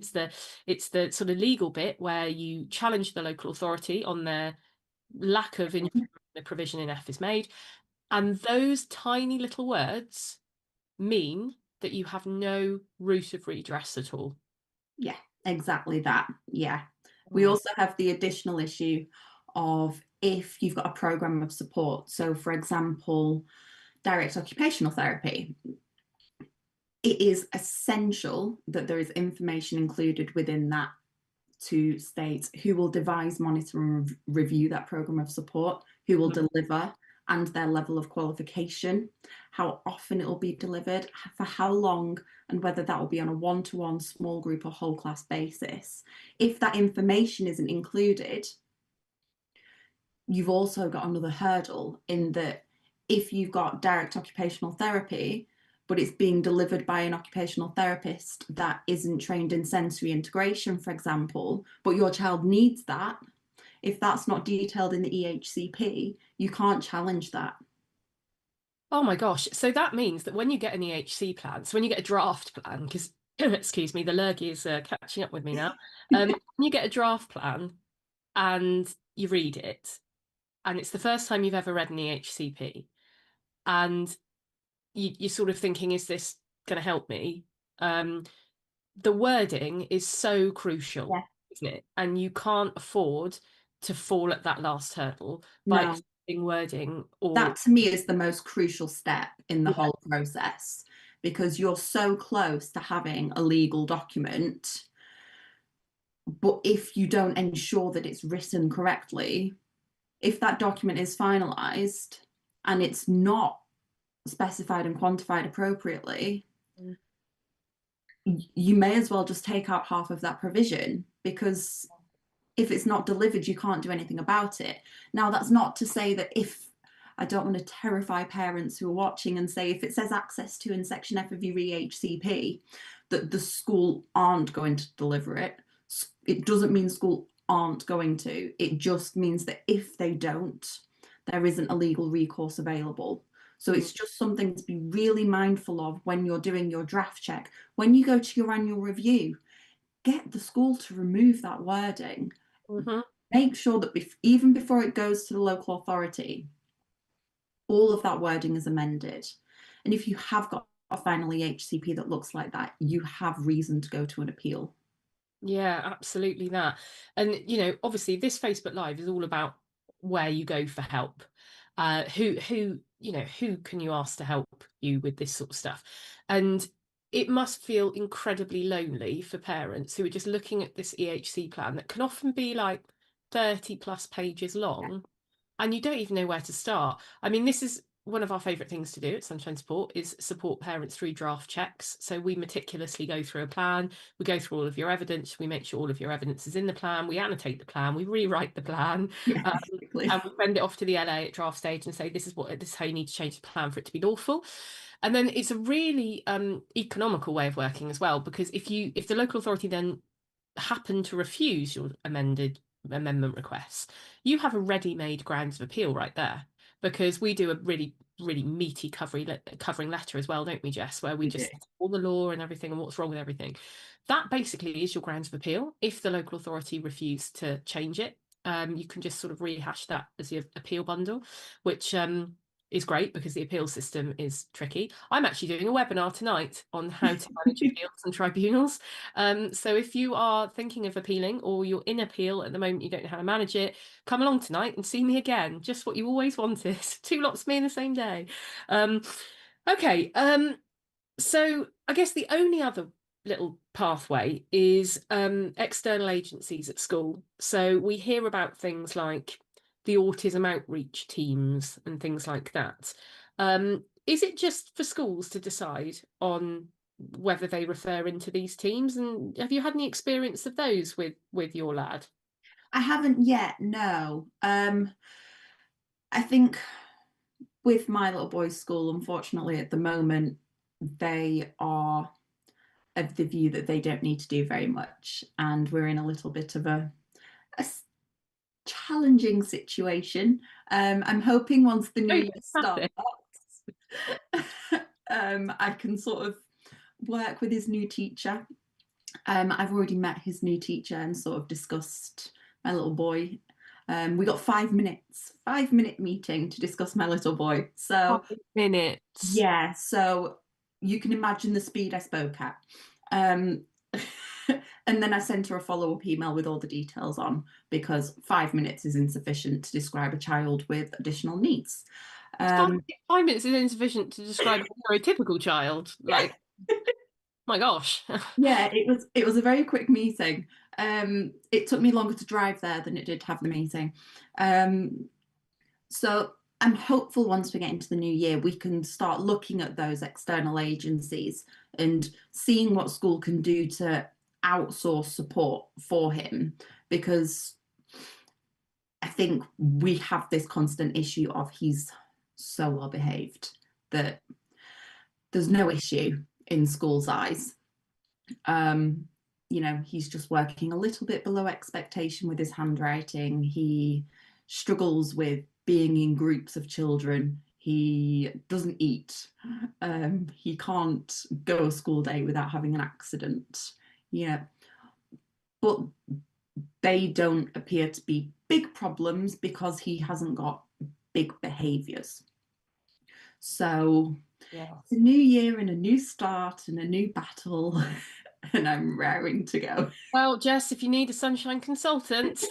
A: It's the sort of legal bit where you challenge the local authority on their lack of the provision in F is made. And those tiny little words mean that you have no route of redress at all.
B: Yeah, exactly that. Yeah. We
A: Oh.
B: also have the additional issue of if you've got a program of support. So, for example, direct occupational therapy, it is essential that there is information included within that to state who will devise, monitor, and review that programme of support, who will deliver, and their level of qualification, how often it will be delivered, for how long, and whether that will be on a one-to-one, small group, or whole class basis. If that information isn't included, you've also got another hurdle in that if you've got direct occupational therapy, but it's being delivered by an occupational therapist that isn't trained in sensory integration, for example, but your child needs that, if that's not detailed in the EHCP, you can't challenge that.
A: Oh my gosh. So that means that when you get an EHC plan, so when you get a draft plan, because excuse me, the lurgy is catching up with me now. When you get a draft plan and you read it, and it's the first time you've ever read an EHCP, and you're sort of thinking, is this going to help me? The wording is so crucial,
B: Yeah.
A: isn't it? And you can't afford to fall at that last hurdle by
B: No,
A: accepting wording or
B: that to me is the most crucial step in the
A: yeah.
B: whole process, because you're so close to having a legal document, but if you don't ensure that it's written correctly, if that document is finalized and it's not specified and quantified appropriately, you may as well just take out half of that provision, because if it's not delivered, you can't do anything about it. Now, that's not to say that, if I don't want to terrify parents who are watching and say, if it says access to in section F of your EHCP, that the school aren't going to deliver it. It doesn't mean school aren't going to. It just means that if they don't, there isn't a legal recourse available. So
A: Mm.
B: it's just something to be really mindful of when you're doing your draft check. When you go to your annual review, get the school to remove that wording.
A: Mhm.
B: Make sure that even before it goes to the local authority, all of that wording is amended. And if you have got a final EHCP that looks like that, you have reason to go to an appeal.
A: Yeah, absolutely that. And obviously this Facebook Live is all about where you go for help. Who can you ask to help you with this sort of stuff? And it must feel incredibly lonely for parents who are just looking at this EHC plan that can often be like 30 plus pages long, and you don't even know where to start. I mean, this is one of our favourite things to do at Sunshine Support, is support parents through draft checks. So we meticulously go through a plan, we go through all of your evidence, we make sure all of your evidence is in the plan, we annotate the plan, we rewrite the plan,
B: Yeah,
A: um,
B: exactly.
A: and we send it off to the LA at draft stage and say, this is how you need to change the plan for it to be lawful. And then it's a really economical way of working as well, because if the local authority then happen to refuse your amendment requests, you have a ready-made grounds of appeal right there, because we do a really, really meaty covering letter as well, don't we, Jess, where we
B: We do.
A: just set all the law and everything and what's wrong with everything. That basically is your grounds of appeal. If the local authority refuse to change it, you can just sort of rehash that as your appeal bundle, which is great because the appeal system is tricky. I'm actually doing a webinar tonight on how to manage appeals and tribunals. So if you are thinking of appealing, or you're in appeal at the moment, you don't know how to manage it, come along tonight and see me again. Just what you always wanted. Two lots of me in the same day. Okay. So I guess the only other little pathway is external agencies at school. So we hear about things like the autism outreach teams and things like that. Is it just for schools to decide on whether they refer into these teams? And have you had any experience of those with your lad?
B: I haven't yet, no. I think with my little boy's school, unfortunately, at the moment, they are of the view that they don't need to do very much. And we're in a little bit of a challenging situation. I'm hoping once the new
A: Oh,
B: year starts,
A: fantastic.
B: I can sort of work with his new teacher. I've already met his new teacher and sort of discussed my little boy. We got 5 minutes, 5 minute meeting to discuss my little boy. So
A: 5 minutes.
B: yeah, so you can imagine the speed I spoke at. Um, and then I sent her a follow-up email with all the details on, because 5 minutes is insufficient to describe a child with additional needs.
A: Five,
B: Um,
A: 5 minutes is insufficient to describe a stereotypical child. Like, My gosh.
B: Yeah, it was a very quick meeting. It took me longer to drive there than it did to have the meeting. Um, so I'm hopeful once we get into the new year, we can start looking at those external agencies and seeing what school can do to outsource support for him, because I think we have this constant issue of he's so well behaved that there's no issue in school's eyes. Um, he's just working a little bit below expectation with his handwriting. He struggles with being in groups of children. He doesn't eat. He can't go a school day without having an accident. Yeah, but they don't appear to be big problems because he hasn't got big behaviors. So
A: Yeah.
B: it's a new year and a new start and a new battle, and I'm raring to go.
A: Well, Jess, if you need a sunshine consultant,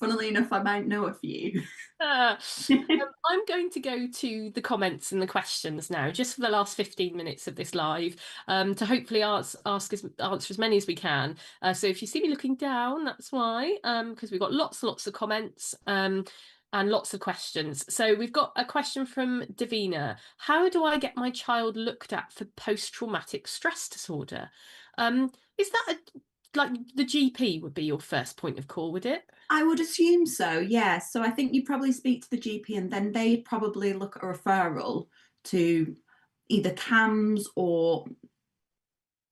B: Funnily enough, I might know a few.
A: I'm going to go to the comments and the questions now, just for the last 15 minutes of this live, to hopefully answer as many as we can. So if you see me looking down, that's why, because we've got lots of comments. And lots of questions. So we've got a question from Davina. How do I get my child looked at for post-traumatic stress disorder? Is that like the GP would be your first point of call, would it?
B: I would assume so, yeah. So I think you probably speak to the GP and then they'd probably look at a referral to either CAMS or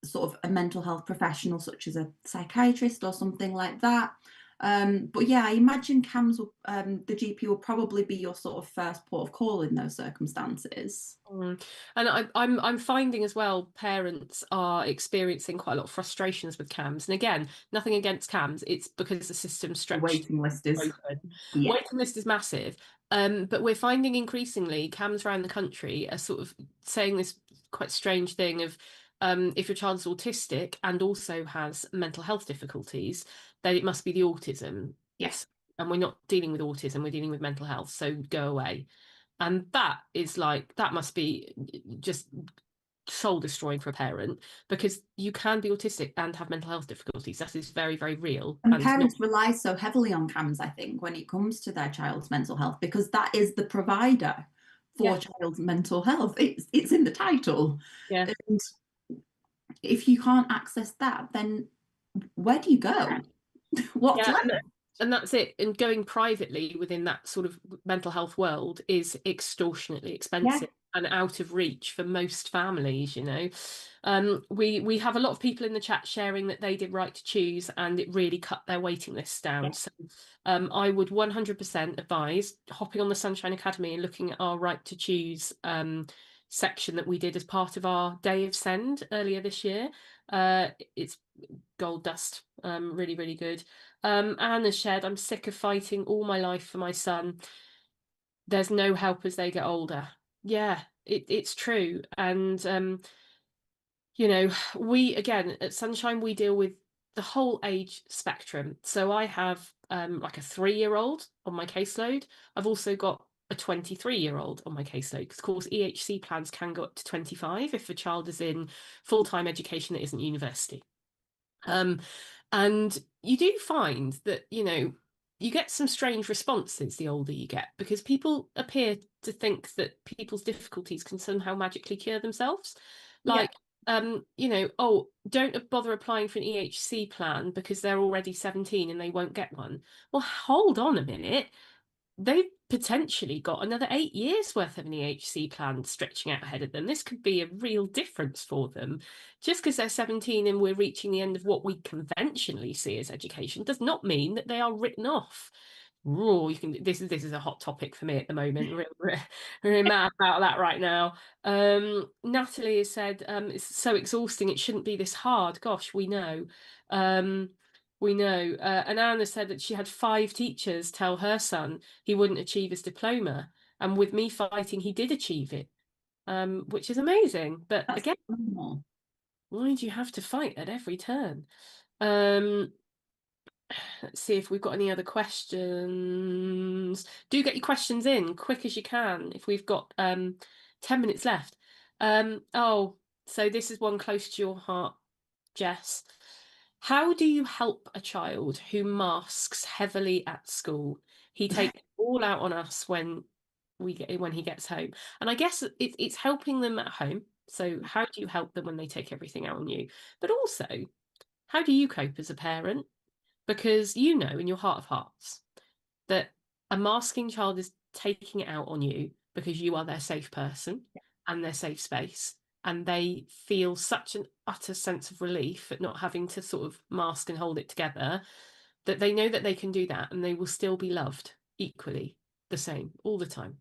B: sort of a mental health professional, such as a psychiatrist or something like that. But yeah, I imagine CAMS will, the GP will probably be your sort of first port of call in those circumstances.
A: And I'm finding as well, parents are experiencing quite a lot of frustrations with CAMS. And again, nothing against CAMS, it's because the system's
B: The
A: stretched
B: waiting list is,
A: open.
B: yeah,
A: Waiting list is massive. But we're finding increasingly CAMS around the country are sort of saying this quite strange thing of if your child's autistic and also has mental health difficulties, then it must be the autism.
B: yeah.
A: And we're not dealing with autism, we're dealing with mental health. So go away. And that is like, that must be just soul destroying for a parent because you can be autistic and have mental health difficulties. That is very, very real
B: And
A: and not.
B: parents rely so heavily on CAMS, I think, when it comes to their child's mental health, because that is the provider for
A: Yeah,
B: child's mental health. It's in the title.
A: yeah.
B: And if you can't access that, then where do you go? What's
A: Yeah,
B: left?
A: and that's it. And going privately within that sort of mental health world is extortionately
B: Yeah,
A: expensive and out of reach for most families, you know. We have a lot of people in the chat sharing that they did right to choose and it really cut their waiting lists down.
B: yeah,
A: So I would 100% advise hopping on the Sunshine Academy and looking at our right to choose section that we did as part of our Day of Send earlier this year. It's gold dust. Really, really good. Anne has shared, I'm sick of fighting all my life for my son. There's no help as they get older. Yeah, it's true. And we again at Sunshine we deal with the whole age spectrum. So I have like a 3-year-old on my caseload. I've also got a 23-year-old on my caseload because of course EHC plans can go up to 25 if a child is in full-time education that isn't university. Um, and you do find that, you get some strange responses the older you get because people appear to think that people's difficulties can somehow magically cure themselves.
B: yeah.
A: Like, oh, don't bother applying for an EHC plan because they're already 17 and they won't get one. Well, hold on a minute, they've potentially got another 8 years worth of an EHC plan stretching out ahead of them. This could be a real difference for them. Just because they're 17 and we're reaching the end of what we conventionally see as education does not mean that they are written off. Oh, you can. This is a hot topic for me at the moment. Really mad about that right now. Natalie has said it's so exhausting. It shouldn't be this hard. Gosh, we know. We know. And Anna said that she had 5 teachers tell her son he wouldn't achieve his diploma, and with me fighting, he did achieve it, which is amazing. But
B: That's
A: again,
B: normal.
A: why do you have to fight at every turn? Um, Let's see if we've got any other questions. Do get your questions in quick as you can if we've got 10 minutes left. Oh, so this is one close to your heart. Jess, how do you help a child who masks heavily at school? He takes it all out on us when he gets home. And I guess it's helping them at home. So how do you help them when they take everything out on you? But also, how do you cope as a parent? Because you know in your heart of hearts that a masking child is taking it out on you because you are their safe person and their safe space. And they feel such an utter sense of relief at not having to sort of mask and hold it together that they know that they can do that and they will still be loved equally the same all the time.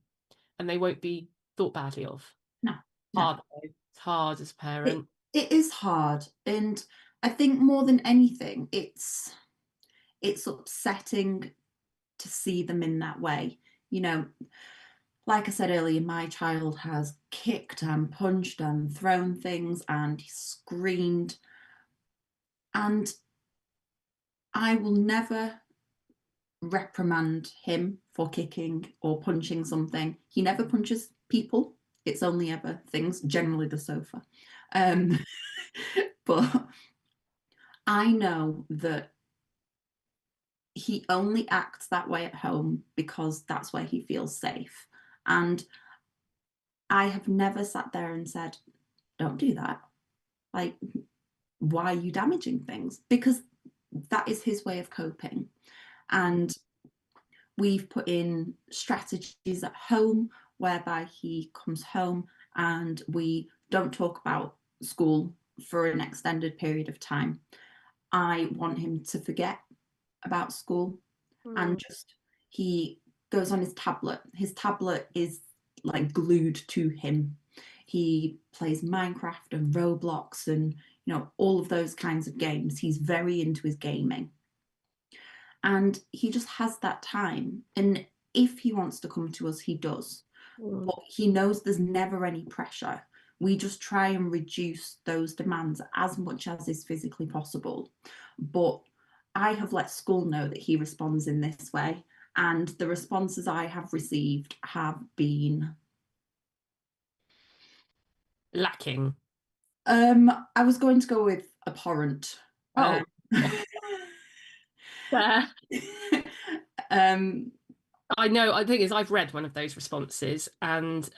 A: And they won't be thought badly of.
B: No, no.
A: Hard though. It's hard as a
B: It
A: parent.
B: it is hard, and I think more than anything, it's upsetting to see them in that way. You know, like I said earlier, my child has kicked and punched and thrown things and screamed, and I will never reprimand him for kicking or punching something. He never punches people. It's only ever things, generally the sofa. Um, but I know that he only acts that way at home because that's where he feels safe. And I have never sat there and said, don't do that. Like, why are you damaging things? Because that is his way of coping. And we've put in strategies at home whereby he comes home and we don't talk about school for an extended period of time. I want him to forget about school and
A: Mm.
B: just he goes on his tablet. His tablet is like glued to him. He plays Minecraft and Roblox and all of those kinds of games. He's very into his gaming. And he just has that time. And if he wants to come to us, he does.
A: Mm.
B: But he knows there's never any pressure. We just try and reduce those demands as much as is physically possible. But I have let school know that he responds in this way. And the responses I have received have been
A: Lacking.
B: I was going to go with abhorrent. Um,
A: Oh, fair.
B: um,
A: I know. I think is I've read one of those responses, and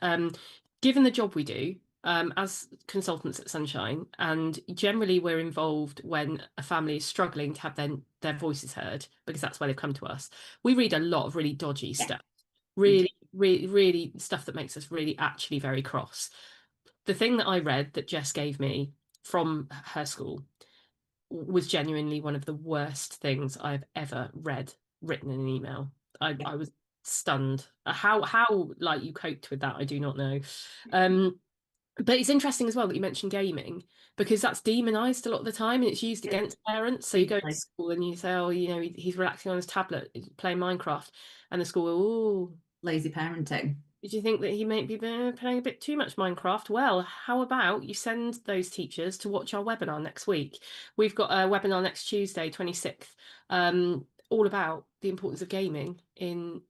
A: given the job we do as consultants at Sunshine, and generally we're involved when a family is struggling to have their voices heard because that's why they've come to us. We read a lot of really dodgy
B: yeah,
A: stuff,
B: we do.
A: really, really, really stuff that makes us really actually very cross. The thing that I read that Jess gave me from her school was genuinely one of the worst things I've ever read written in an email.
B: Yeah.
A: I was stunned. How like you coped with that, I do not know. Um, but it's interesting as well that you mentioned gaming because that's demonized a lot of the time and it's used against parents. So you go to
B: Hugely.
A: school and you say, oh, he's relaxing on his tablet, playing Minecraft, and the school, oh,
B: Lazy parenting.
A: did you think that he might be playing a bit too much Minecraft? Well, how about you send those teachers to watch our webinar next week? We've got a webinar next Tuesday, 26th, all about the importance of gaming in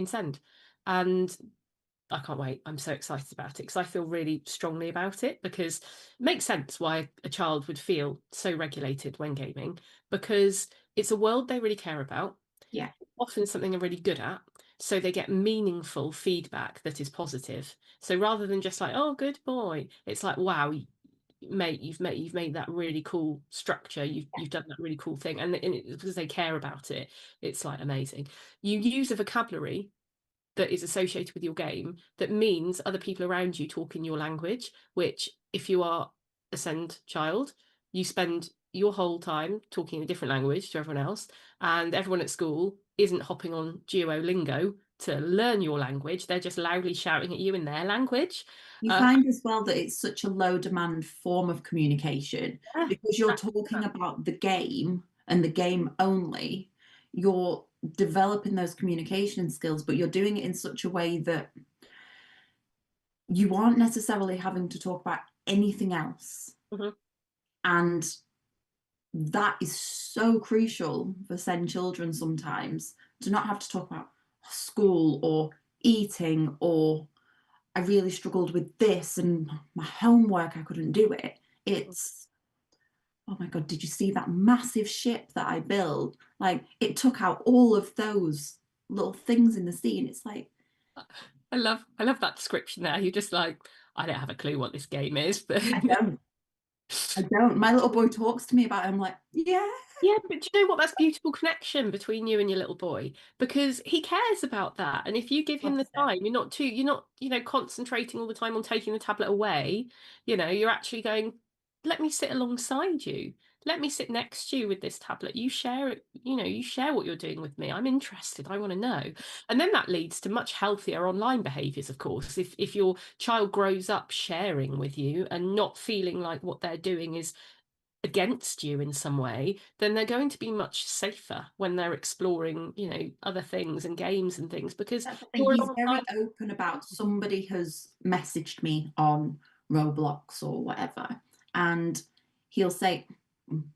A: Send. And I can't wait. I'm so excited about it because I feel really strongly about it because it makes sense why a child would feel so regulated when gaming because it's a world they really care about,
B: Yeah.
A: often something they're really good at. So they get meaningful feedback that is positive. So rather than just like, oh, good boy, it's like, wow, mate, you've made that really cool structure. You've done that really cool thing. And because they care about it, it's like amazing. You use a vocabulary that is associated with your game that means other people around you talk in your language, which if you are a send child, you spend your whole time talking in a different language to everyone else, and everyone at school isn't hopping on Duolingo to learn your language. They're just loudly shouting at you in their language.
B: You
A: Uh,
B: find as well that it's such a low demand form of communication
A: yeah,
B: because you're
A: exactly
B: talking
A: that.
B: about the game and the game only. You're developing those communication skills, but you're doing it in such a way that you aren't necessarily having to talk about anything else.
A: Mhm.
B: And that is so crucial for send children sometimes to not have to talk about school or eating or I really struggled with this and my homework, I couldn't do it. It's oh my God, did you see that massive ship that I built? Like it took out all of those little things in the sea. And it's like,
A: I love that description there. You're just like, I don't have a clue what this game is, but
B: I don't, I don't. My little boy talks to me about it. I'm like, yeah,
A: yeah, but do you know what? That's beautiful connection between you and your little boy because he cares about that. And if you give him the
B: loves it.
A: time, you're not, concentrating all the time on taking the tablet away. You're actually going, let me sit alongside you. Let me sit next to you with this tablet. You share it, you share what you're doing with me. I'm interested. I want to know. And then that leads to much healthier online behaviors, of course. If your child grows up sharing with you and not feeling like what they're doing is against you in some way, then they're going to be much safer when they're exploring, other things and games and things because
B: That's the thing.
A: you're
B: He's very
A: alongside.
B: open about somebody has messaged me on Roblox or whatever, and he'll say,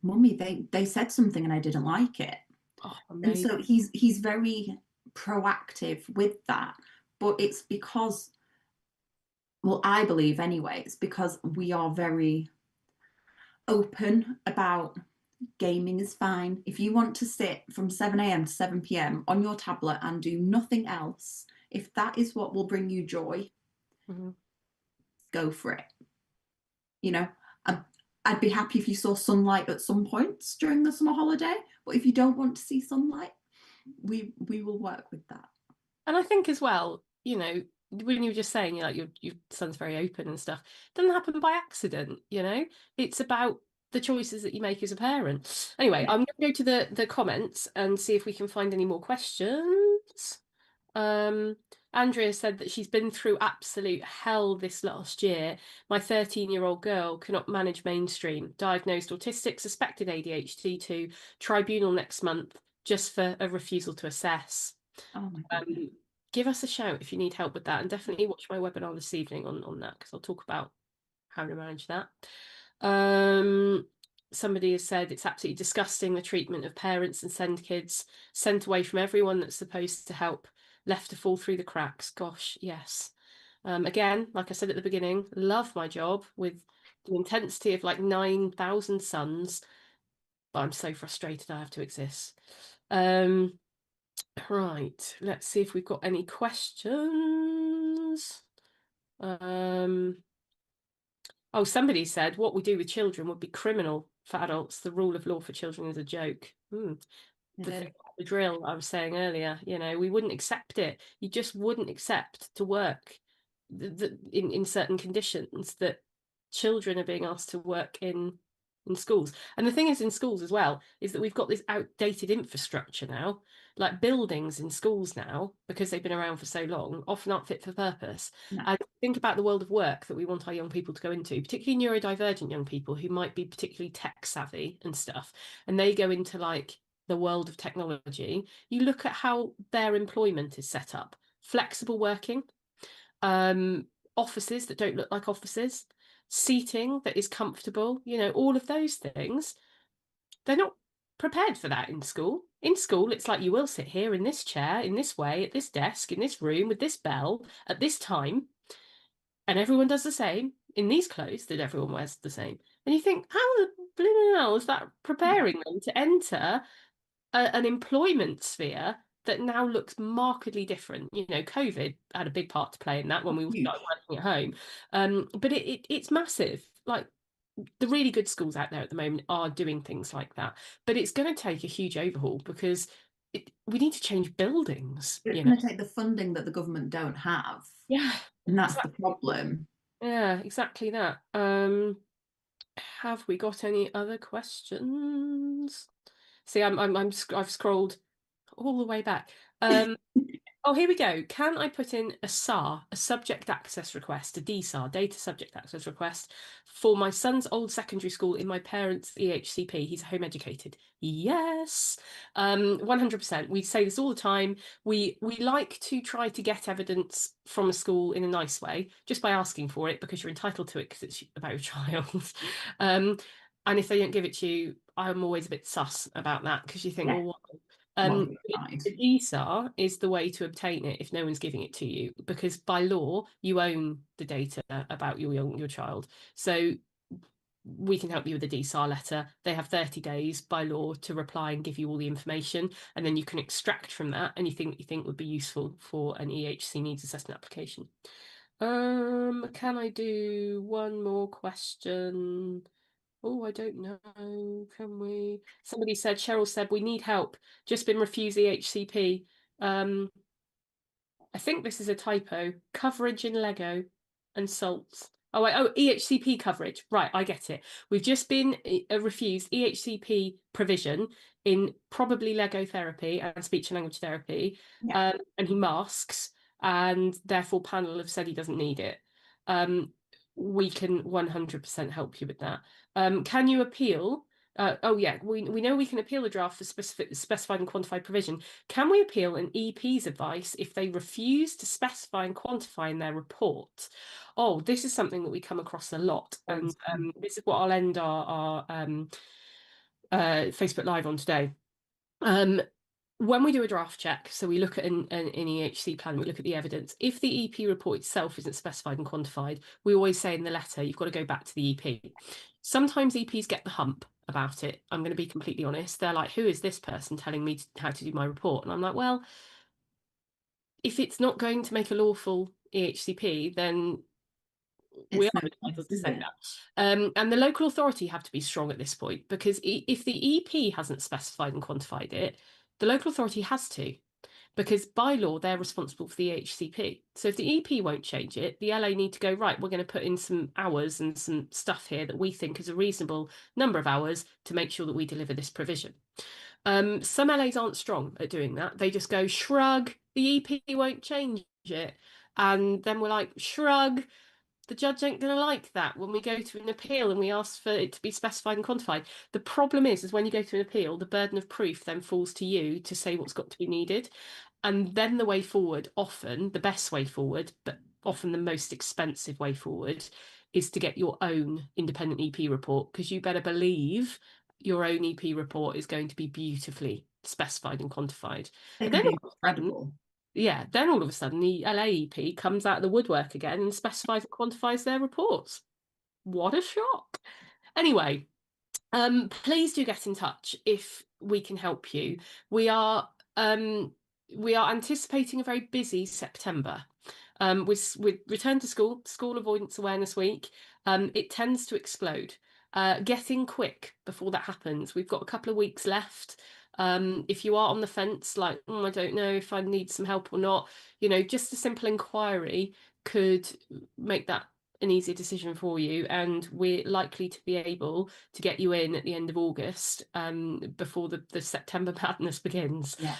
B: "Mummy, they said something and I didn't like it."
A: Oh,
B: And
A: amazing.
B: so he's very proactive with that. But it's because, well, I believe anyway, it's because we are very open about gaming is fine. If you want to sit from 7 a.m. to 7 p.m. on your tablet and do nothing else, if that is what will bring you joy,
A: Mhm.
B: go for it. You know, I'd, I'd be happy if you saw sunlight at some points during the summer holiday, but if you don't want to see sunlight, we will work with that.
A: And I think as well, when you were just saying, like your son's very open and stuff, it doesn't happen by accident. It's about the choices that you make as a parent. Anyway,
B: Yeah.
A: I'm going to go to the comments and see if we can find any more questions. Um, Andrea said that she's been through absolute hell this last year. My 13-year-old girl cannot manage mainstream. Diagnosed autistic, suspected ADHD to tribunal next month just for a refusal to assess.
B: Oh my goodness.
A: Um, Give us a shout if you need help with that, and definitely watch my webinar this evening on that because I'll talk about how to manage that. Um, Somebody has said it's absolutely disgusting the treatment of parents and send kids sent away from everyone that's supposed to help, left to fall through the cracks. Gosh, yes. Again, like I said at the beginning, love my job with the intensity of like 9,000 suns, but I'm so frustrated I have to exist. Um, right, let's see if we've got any questions. Um, Oh, somebody said what we do with children would be criminal for adults. The rule of law for children is a joke.
B: It
A: The thing
B: is.
A: about the drill I was saying earlier, we wouldn't accept it. You just wouldn't accept to work in certain conditions that children are being asked to work in schools. And the thing is in schools as well is that we've got this outdated infrastructure now, like buildings in schools now, because they've been around for so long, often aren't fit for purpose.
B: No,
A: And think about the world of work that we want our young people to go into, particularly neurodivergent young people who might be particularly tech savvy and stuff. And they go into like the world of technology. You look at how their employment is set up, flexible working, um, offices that don't look like offices, seating that is comfortable, all of those things. They're not prepared for that in school. In school, it's like you will sit here in this chair, in this way, at this desk, in this room, with this bell, at this time, and everyone does the same in these clothes that everyone wears the same. And you think, how the blooming hell is that preparing them to enter an employment sphere that now looks markedly different? COVID had a big part to play in that when we all started
B: huge.
A: working at home. But it's massive. Like the really good schools out there at the moment are doing things like that. But it's going to take a huge overhaul because we need to change buildings,
B: It's going to take the funding that the government don't have,
A: Yeah,
B: and that's the
A: exactly.
B: problem.
A: Yeah, exactly that. Have we got any other questions? See, I've scrolled all the way back. Oh, here we go. Can I put in a SAR, a subject access request, a DSAR, data subject access request, for my son's old secondary school in my parents' EHCP? He's home educated. Yes. 100%. We say this all the time. We like to try to get evidence from a school in a nice way, just by asking for it, because you're entitled to it because it's about your child. Um, and if they don't give it to you, I'm always a bit sus about that because you think,
B: Yeah,
A: well, what?
B: what have you tried?
A: The DSAR is the way to obtain it if no one's giving it to you, because by law you own the data about your child. So we can help you with a DSAR letter. They have 30 days by law to reply and give you all the information, and then you can extract from that anything that you think would be useful for an EHC needs assessment application. Can I do one more question? Oh, I don't know. Can we? Somebody said, Cheryl said, we need help. Just been refused EHCP. I think this is a typo. Coverage in Lego and salts. Oh, wait, oh, EHCP coverage. Right, I get it. We've just been refused EHCP provision in probably Lego therapy and speech and language therapy,
B: Yeah.
A: and he masks, and therefore panel have said he doesn't need it. We can 100% help you with that. Can you appeal? Oh yeah, we know we can appeal a draft for specified and quantified provision. Can we appeal an EP's advice if they refuse to specify and quantify in their report? Oh, this is something that we come across a lot, and this is what I'll end our Facebook Live on today. When we do a draft check, so we look at an EHC plan, we look at the evidence. If the EP report itself isn't specified and quantified, we always say in the letter, you've got to go back to the EP. Sometimes EPs get the hump about it. I'm going to be completely honest. They're like, who is this person telling me how to do my report? And I'm like, well, if it's not going to make a lawful EHCP, then we
B: It's
A: are
B: no use,
A: entitled to
B: is
A: say
B: it?
A: that. And the local authority have to be strong at this point, because if the EP hasn't specified and quantified it, the local authority has to, because by law they're responsible for the HCP. So if the EP won't change it, the LA need to go, right, we're going to put in some hours and some stuff here that we think is a reasonable number of hours to make sure that we deliver this provision. Some LAs aren't strong at doing that. They just go, shrug, the EP won't change it. And then we're like, shrug, the judge ain't going to like that when we go to an appeal and we ask for it to be specified and quantified. The problem is when you go to an appeal, the burden of proof then falls to you to say what's got to be needed. And then the way forward, often the best way forward, but often the most expensive way forward, is to get your own independent EP report, because you better believe your own EP report is going to be beautifully specified and quantified.
B: They're
A: And
B: going
A: then
B: to be
A: all of a sudden,
B: incredible.
A: yeah, then all of a sudden the LAEP comes out of the woodwork again and specifies and quantifies their reports. What a shock. Anyway, please do get in touch if we can help you. We are anticipating a very busy September. With return to school avoidance awareness week, it tends to explode. Get in quick before that happens. We've got a couple of weeks left. If you are on the fence, like, I don't know if I need some help or not, just a simple inquiry could make that an easier decision for you, and we're likely to be able to get you in at the end of August, before the September madness begins.
B: Yeah.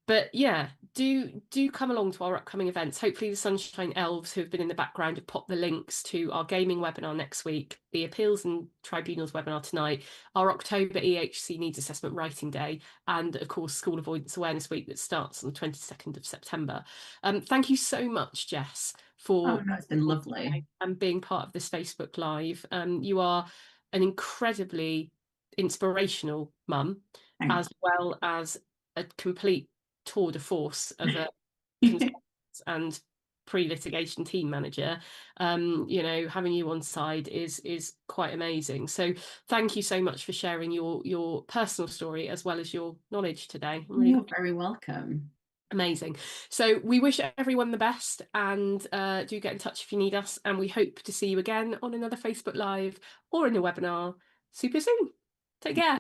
A: But yeah, do come along to our upcoming events. Hopefully the Sunshine Elves, who have been in the background, have popped the links to our gaming webinar next week, the Appeals and Tribunals webinar tonight, our October EHC Needs Assessment Writing Day, and of course School Avoidance Awareness Week that starts on the 22nd of September. Thank you so much, Jess,
B: Oh,
A: for
B: no, it's been lovely.
A: and being part of this Facebook Live. You are an incredibly inspirational mum,
B: Thank
A: as well as a complete tour de force of a consultant and pre-litigation team manager. Having you on side is quite amazing. So thank you so much for sharing your personal story as well as your knowledge today. I'm really
B: You're very welcome.
A: amazing. So we wish everyone the best, and do get in touch if you need us. And we hope to see you again on another Facebook Live or in a webinar super soon. Take care.